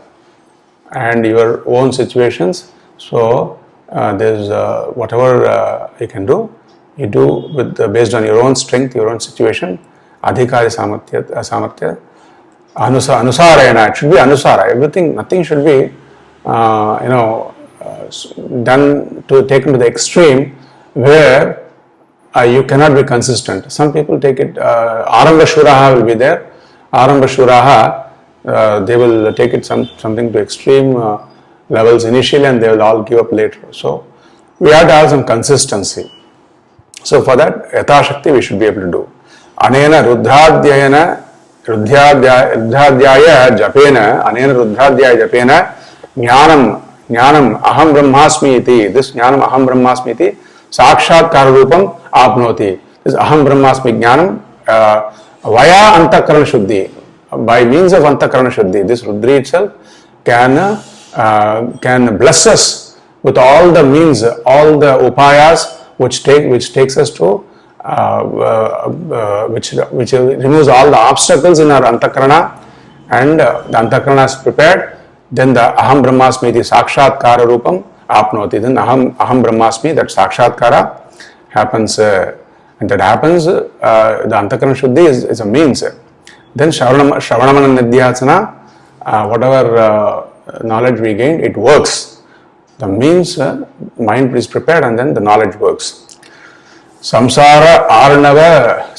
and your own situations. So there's whatever you can do, you do with based on your own strength, your own situation. Adhikari samarthya. Anusarena, it should be anusara. Everything, nothing should be done to taken to the extreme where you cannot be consistent. Some people take it. Arambha Shuraha will be there. Arambha Shuraha, they will take it something to extreme levels initially, and they will all give up later. So we have to have some consistency. So for that, Yatha Shakti we should be able to do. Anena Rudradhyayana Rudradhyaya Japena, Anena Rudradhyaya Japena, Jnanam Aham Brahmasmi iti. This Jnanam Aham Brahmasmi iti Sakshatkara Rupam Apnoti. This Aham Brahmasmi Jnanam via Antakarana Shuddhi. By means of Antakarana Shuddhi, this Rudri itself can bless us with all the means, all the upayas which takes us to which removes all the obstacles in our antakarana, and the antakarana is prepared. Then the Aham Brahmasmi iti Sakshatkara Rupam Apnoti. Then Aham Brahmasmi, that Sakshatkara happens, and that happens, the Antakarana Shuddhi is a means. Then Shravanamana Nidhyasana, whatever knowledge we gain, it works. The means, mind is prepared, and then the knowledge works. Samsara Arnava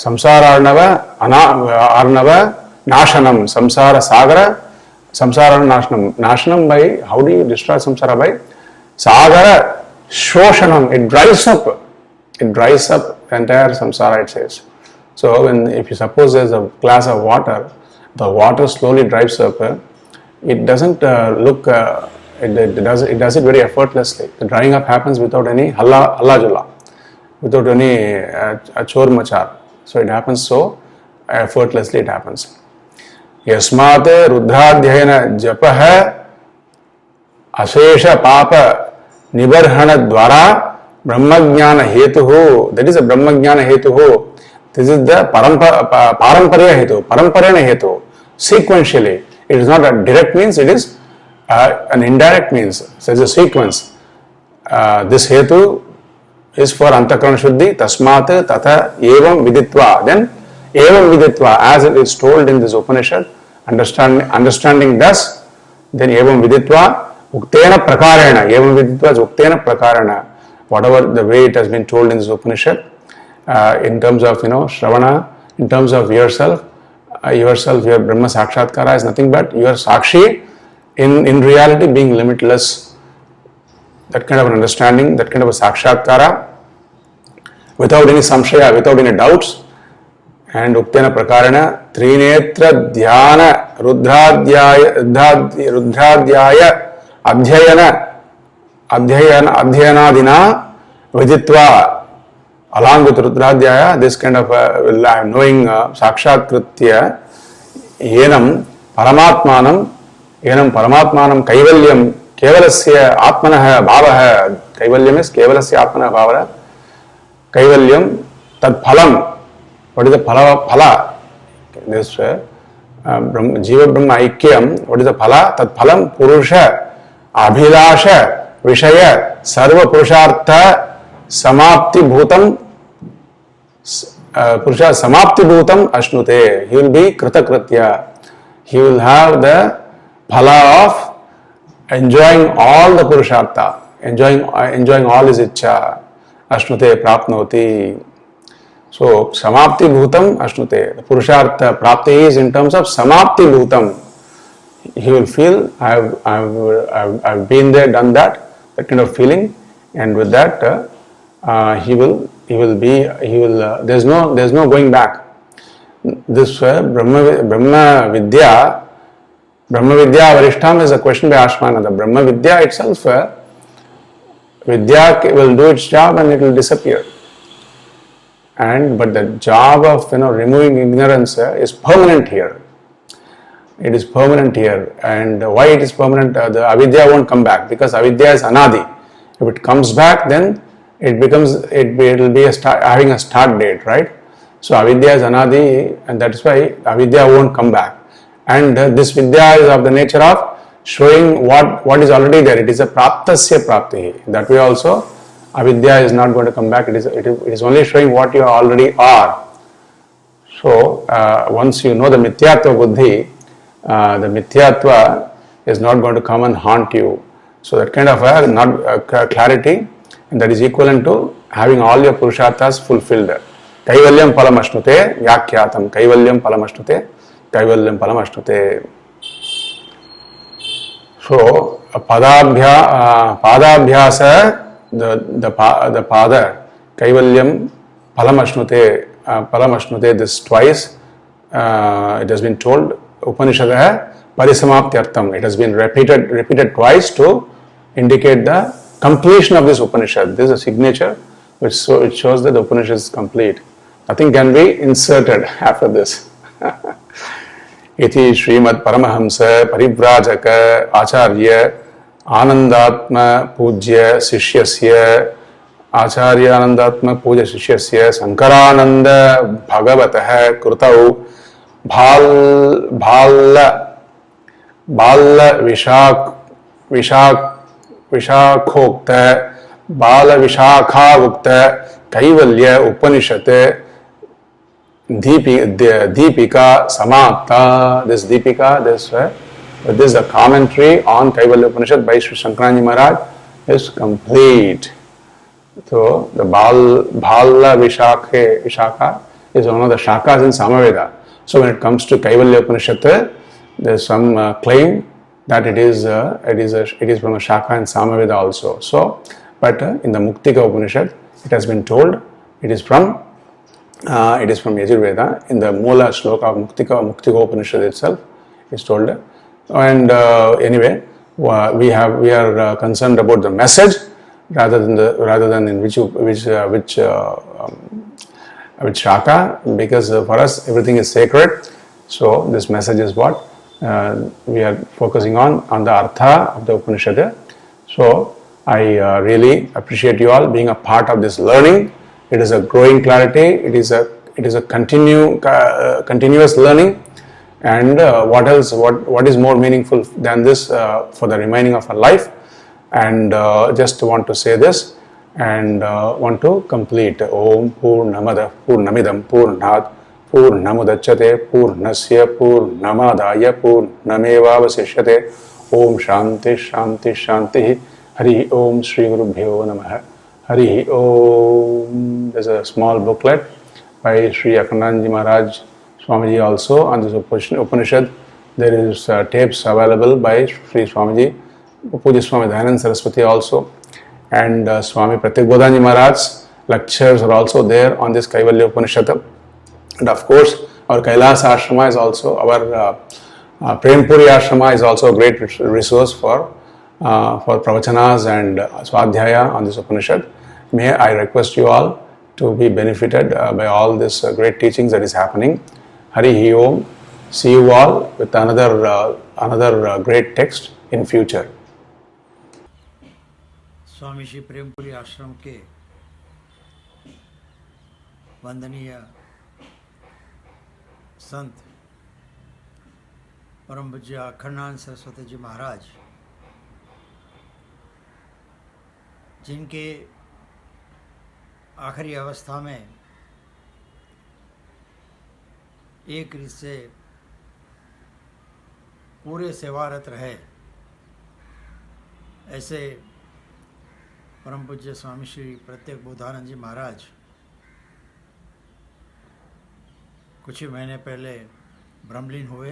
Nashanam, Samsara Sagara, Samsara Nashanam. Nashanam by, how do you destroy samsara? By Sagara Shoshanam, it dries up the entire samsara, it says. So if you suppose there's a glass of water, the water slowly dries up, it doesn't look, it does it very effortlessly. The drying up happens without any halla julla, without any chor machar. So it happens so effortlessly, it happens. Yasmat Rudradhyayana Japah Ashesha Papa Nibarhana Dwara Brahmajnana Hetuhu. That is a Brahmajnana Hetuhu. This is the Paramparya Hetu, Paramparana Hetu. Sequentially, it is not a direct means, it is an indirect means. So it's a sequence. This Hetu is for Antakarana Shuddhi, Tasmat Tata Evam Viditva. Then Evam Viditva, as it is told in this Upanishad, understanding thus, then Evam Viditva, Uktena Prakarana. Evam Viditva is Uktena Prakarana. Whatever the way it has been told in this Upanishad, in terms of Shravana, in terms of yourself, your Brahma Sakshatkara is nothing but your Sakshi in reality being limitless. That kind of an understanding, that kind of a Sakshatkara, without any samshaya, without any doubts. And Uktena Prakarana, Trinetra Dhyana Rudradhyaya Adhyayanadina Viditva. Along with Rudradhyaya, this kind of knowing Sakshatkritya, Yenam Paramatmanam Kaivalyam Kevalasya Atmanah Bhavaha. Kaivalyam is Kevalasya Atmanah Bhavaha. Kaivalyam Tad Phalam. What is the phala? This Jiva Brahma Aikyam. What is the phala? Tad Phalam Purusha Abhilasha Vishaya Sarva Purushartha Samapti Bhutam Purusha Samapti Bhutam Ashnute. He will be Kritakritya. He will have the phala of enjoying all the Purushartha, enjoying all his Ichcha. Ashnute Prapnoti. So Samapti Bhutam Ashnute. The Purushartha Prapti is in terms of Samapti Bhutam. he will feel I've been there, done that kind of feeling, and with that there's no going back. This Brahma Vidya Varishtam is a question by Ashmananda. Brahma Vidya itself, Vidya will do its job and it will disappear. But the job of removing ignorance is permanent here. It is permanent here. And why it is permanent? The avidya won't come back, because avidya is anadi. If it comes back, then it will be having a start date, right? So avidya is anadi, and that is why avidya won't come back. And this vidya is of the nature of showing what is already there. It is a praptasya prapti. That way also avidya is not going to come back. It is only showing what you already are. So once you know the mithyatva buddhi, the mithyatva is not going to come and haunt you. So that kind of clarity, and that is equivalent to having all your purusharthas fulfilled. Kaivalyam palamashnute vyakyatam. Kaivalyam palamashnute. Kaivalyam palamashnute. So padabhyasa, the pada, Kaivalyam palamashnute. Palamashnute, this twice it has been told. Upanishad Parisamaptyartham. It has been repeated twice to indicate the completion of this Upanishad. This is a signature which shows that the Upanishad is complete. Nothing can be inserted after this. Iti Srimad Paramahamsa Parivrajaka Acharya Anandatma Pujya Sishyasya Acharya Anandatma Pujya Sishyasya Sankarananda Bhagavatah Krutau Bala Vishakokta Bala Vishakhavukta Kaivalya Upanishate Deepika Samapta. This Deepika, this is a commentary on Kaivalya Upanishad by Sri Shankarani Maharaj, is complete. So the Bala Vishakha is one of the shakas in Samaveda. So when it comes to Kaivalya Upanishad, there is some claim that it is from a shaka in Samaveda also. So, but in the Muktika Upanishad, it has been told it is from Yajurveda. In the Mula Shloka of Muktika Upanishad itself is told. And anyway, we are concerned about the message rather than in which shaka, because for us everything is sacred. So this message is what we are focusing on the artha of the Upanishad. So I really appreciate you all being a part of this learning. It is a growing clarity. It is a continuous learning. And what else? What is more meaningful than this for the remaining of our life? And just want to say this and want to complete. Om Purnamada Purnamidam Purnat Purnamudachyate Purnasya Purnamadaya Purnamevavasishyate. Om Shanti Shanti Shanti. Hari Om Shri Gurubhyo Namaha. Hari Om. There's a small booklet by Sri Akhandanji Maharaj Swamiji also on this Upanishad. There is tapes available by Sri Swamiji, Puja Swami Dayananda Saraswati also, and Swami Pratyekbodhanji Maharaj's lectures are also there on this Kaivalya Upanishad. And of course, our Kailas Ashrama is also, our Prempuri Ashrama is also a great resource for pravachanas and swadhyaya on this Upanishad. May I request you all to be benefited by all this great teachings that is happening. Hari Om. See you all with another great text in future. स्वामी श्री प्रेमपुरी आश्रम के वंदनीय संत परम पूज्य अखंडानंद सरस्वती जी महाराज, जिनके आखिरी अवस्था में एक रीत से पूरे सेवारत रहे, ऐसे परम पूज्य स्वामी श्री प्रत्येकबोधानंद जी महाराज कुछ ही महीने पहले ब्रह्मलीन हुए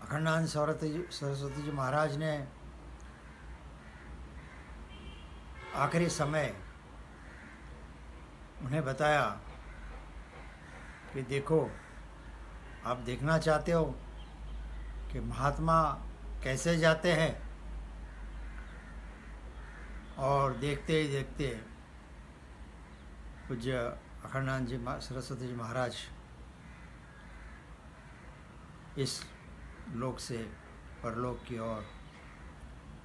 अखंडानंद सरस्वती जी महाराज ने आखिरी समय उन्हें बताया कि देखो, आप देखना चाहते हो कि महात्मा कैसे जाते हैं, और देखते ही देखते पूज्य अखंडानंद जी सरस्वती जी महाराज इस लोक से परलोक की ओर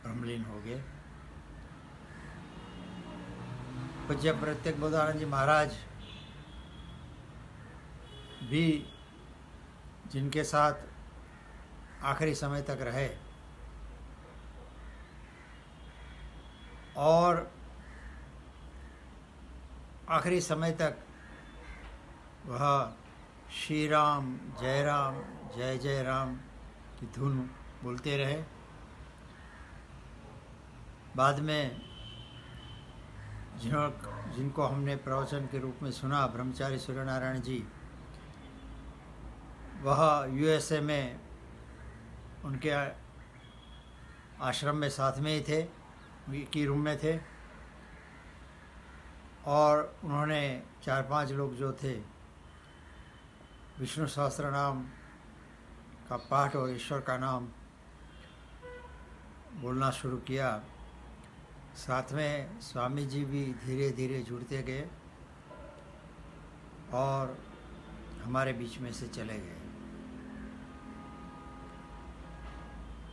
ब्रह्मलीन हो गए। पूज्य प्रत्येक बोधानंद जी महाराज भी जिनके साथ आखिरी समय तक रहे और आखिरी समय तक वह श्री राम जय जय राम की धुन बोलते रहे। बाद में जिनको हमने प्रवचन के रूप में सुना, ब्रह्मचारी सूर्यनारायण जी, वह यूएसए में उनके आश्रम में साथ में ही थे, की रूम में थे, और उन्होंने 4-5 लोग जो थे विष्णु सहस्त्र नाम का पाठ और ईश्वर का नाम बोलना शुरू किया। साथ में स्वामी जी भी धीरे धीरे जुड़ते गए और हमारे बीच में से चले गए।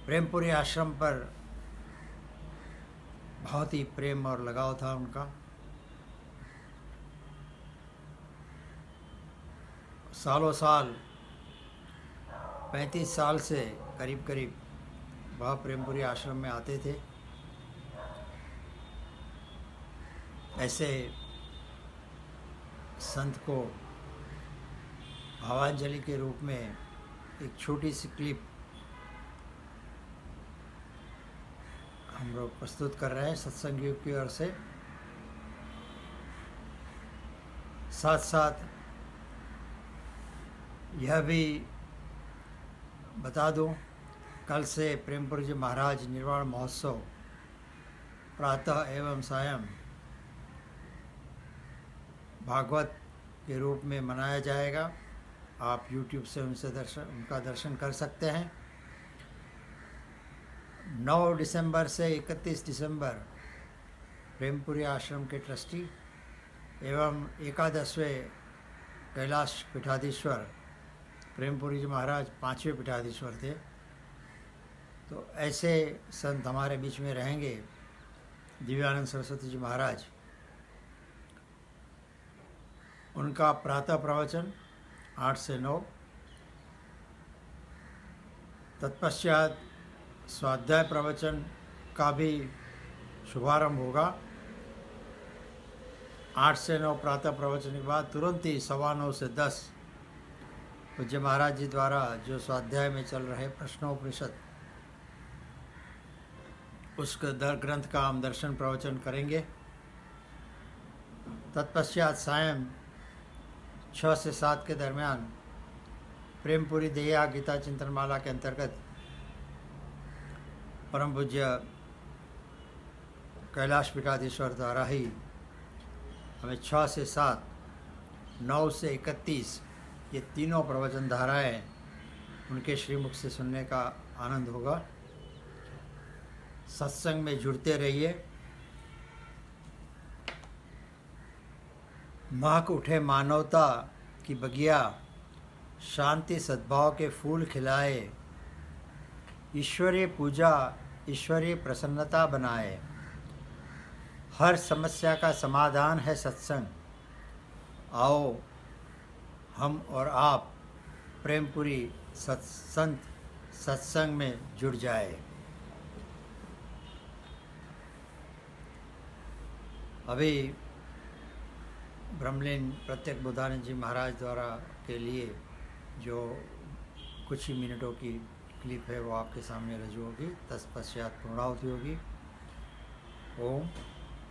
प्रेमपुरी आश्रम पर बहुत ही प्रेम और लगाव था उनका। सालों साल 35 साल से करीब करीब वह प्रेमपुरी आश्रम में आते थे। ऐसे संत को भावांजलि के रूप में एक छोटी सी क्लिप हम लोग प्रस्तुत कर रहे हैं सत्संग युग की ओर से। साथ साथ यह भी बता दूं, कल से प्रेमपुरी जी महाराज निर्वाण महोत्सव प्रातः एवं सायं भागवत के रूप में मनाया जाएगा। आप YouTube से उनका दर्शन कर सकते हैं। 9 दिसंबर से 31 दिसंबर प्रेमपुरी आश्रम के ट्रस्टी एवं 11वें कैलाश पीठाधीश्वर प्रेमपुरी जी महाराज 5वें पीठाधीश्वर थे। तो ऐसे संत हमारे बीच में रहेंगे। दिव्यानंद सरस्वती जी महाराज, उनका प्रातः प्रवचन 8 से 9, तत्पश्चात स्वाध्याय प्रवचन का भी शुभारंभ होगा। 8 से 9 प्रातः प्रवचन के बाद तुरंत ही 9:15 से 10 पूज्य महाराज जी द्वारा जो स्वाध्याय में चल रहे प्रश्नोपनिषद, उस ग्रंथ का हम दर्शन प्रवचन करेंगे। तत्पश्चात सायं 6 से 7 के दरमियान प्रेमपुरी देया गीता चिंतन माला के अंतर्गत परम पूज्य कैलाश पीठाधीश्वर द्वारा ही हमें 6 से 7, 9 से 31 ये तीनों प्रवचन धाराएँ उनके श्रीमुख से सुनने का आनंद होगा। सत्संग में जुड़ते रहिए। महक उठे मानवता की बगिया, शांति सद्भाव के फूल खिलाए, ईश्वरीय पूजा ईश्वरीय प्रसन्नता बनाए। हर समस्या का समाधान है सत्संग। आओ हम और आप प्रेमपुरी संत सत्संग में जुड़ जाए। अभी ब्रह्मलीन प्रत्येक बोधानंद जी महाराज द्वारा के लिए जो कुछ ही मिनटों की क्लिप है वो आपके सामने रजू होगी। तत्पश्चात पूर्णाहुति होगी। ओम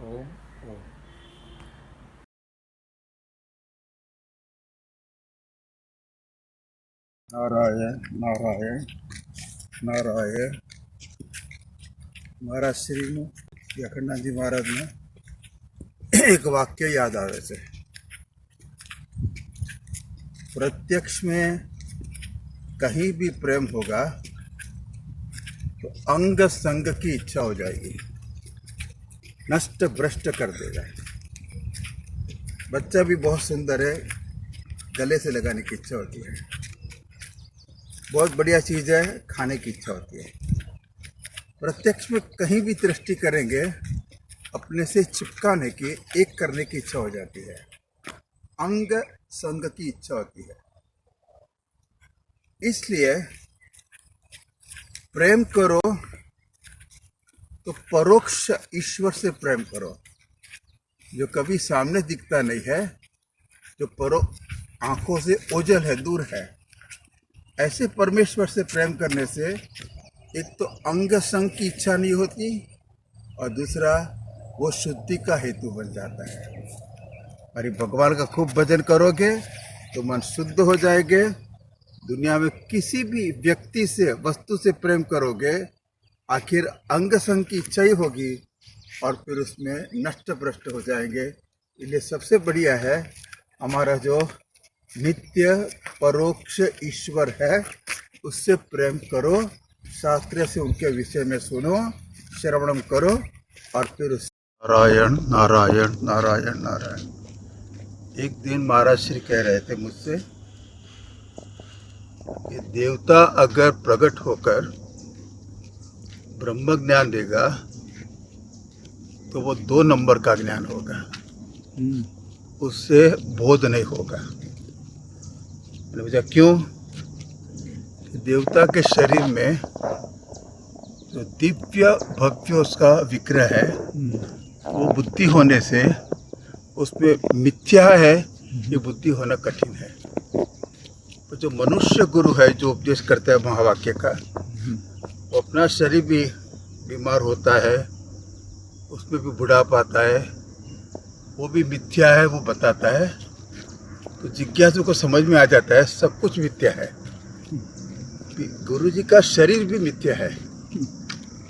ओम ओम। नारायण नारायण। નારાયણ. મહારાજ શ્રીનું અખંડાનંદજી મહારાજનું એક વાક્ય યાદ આવે છે. प्रत्यक्ष में कहीं भी प्रेम होगा तो अंग संग की इच्छा हो जाएगी, नष्ट भ्रष्ट कर देगा. बच्चा भी बहुत सुंदर है, गले से लगाने की इच्छा होती है. बहुत बढ़िया चीज़ है, खाने की इच्छा होती है. प्रत्यक्ष में कहीं भी दृष्टि करेंगे अपने से चिपकाने की, एक करने की इच्छा हो जाती है, अंग संग की इच्छा होती है. इसलिए प्रेम करो तो परोक्ष ईश्वर से प्रेम करो, जो कभी सामने दिखता नहीं है, जो आंखों से ओझल है, दूर है. ऐसे परमेश्वर से प्रेम करने से एक तो अंग संग की इच्छा नहीं होती और दूसरा वो शुद्धि का हेतु बन जाता है. अरे भगवान का खूब भजन करोगे तो मन शुद्ध हो जाएंगे. दुनिया में किसी भी व्यक्ति से, वस्तु से प्रेम करोगे, आखिर अंग संग की इच्छा ही होगी और फिर उसमें नष्ट भ्रष्ट हो जाएंगे. इसलिए सबसे बढ़िया है हमारा जो नित्य परोक्ष ईश्वर है, उससे प्रेम करो, शास्त्र से उनके विषय में सुनो, श्रवणम करो और फिर नारायण नारायण नारायण नारायण. एक दिन महाराज श्री कह रहे थे मुझसे कि देवता अगर प्रकट होकर ब्रह्म ज्ञान देगा तो वो 2 नंबर का ज्ञान होगा, उससे बोध नहीं होगा. मैंने पूछा क्यों? देवता के शरीर में जो दिव्य भव्य उसका विग्रह है, वो बुद्धि होने से उसमें मिथ्या है, ये बुद्धि होना कठिन है. तो जो मनुष्य गुरु है, जो उपदेश करता है महावाक्य का, वो अपना शरीर भी बीमार होता है, उसमें भी बुढ़ापा आता है, वो भी मिथ्या है, वो बताता है. तो जिज्ञासु को समझ में आ जाता है सब कुछ मिथ्या है. गुरु जी का शरीर भी मिथ्या है,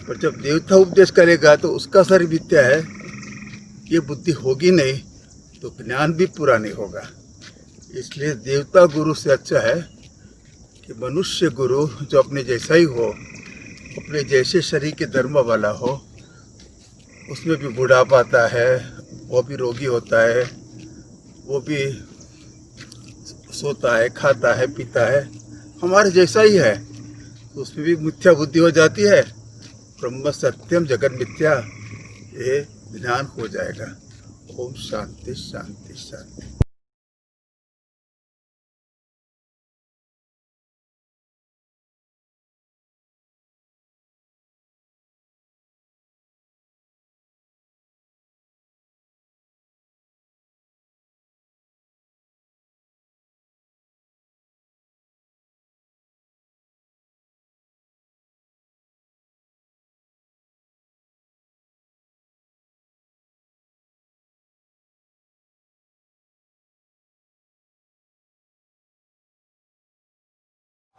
पर जब देवता उपदेश करेगा तो उसका शरीर मिथ्या है, ये बुद्धि होगी नहीं तो ज्ञान भी पूरा नहीं होगा. इसलिए देवता गुरु से अच्छा है कि मनुष्य गुरु जो अपने जैसा ही हो, अपने जैसे शरीर के धर्म वाला हो, उसमें भी बुढ़ापा आता है, वो भी रोगी होता है, वो भी सोता है, खाता है, पीता है, हमारे जैसा ही है, तो उसमें भी मिथ्या बुद्धि हो जाती है. ब्रह्म सत्यम जगत मिथ्या, ये ज्ञान हो जाएगा. ओम शांति शांति शांति.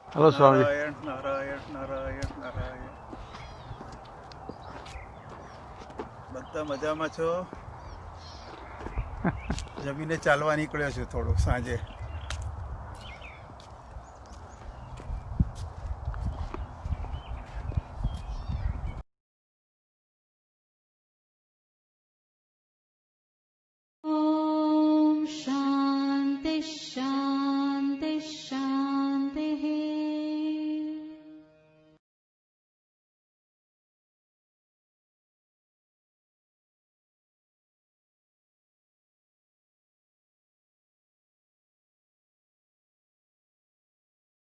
Hello, Swami. નારાયણ નારાયણ નારાયણ નારાયણ. બધા મજામાં છો? જમીને ચાલવા નીકળ્યો છું થોડું સાંજે. ॐ शान्ति शान्ति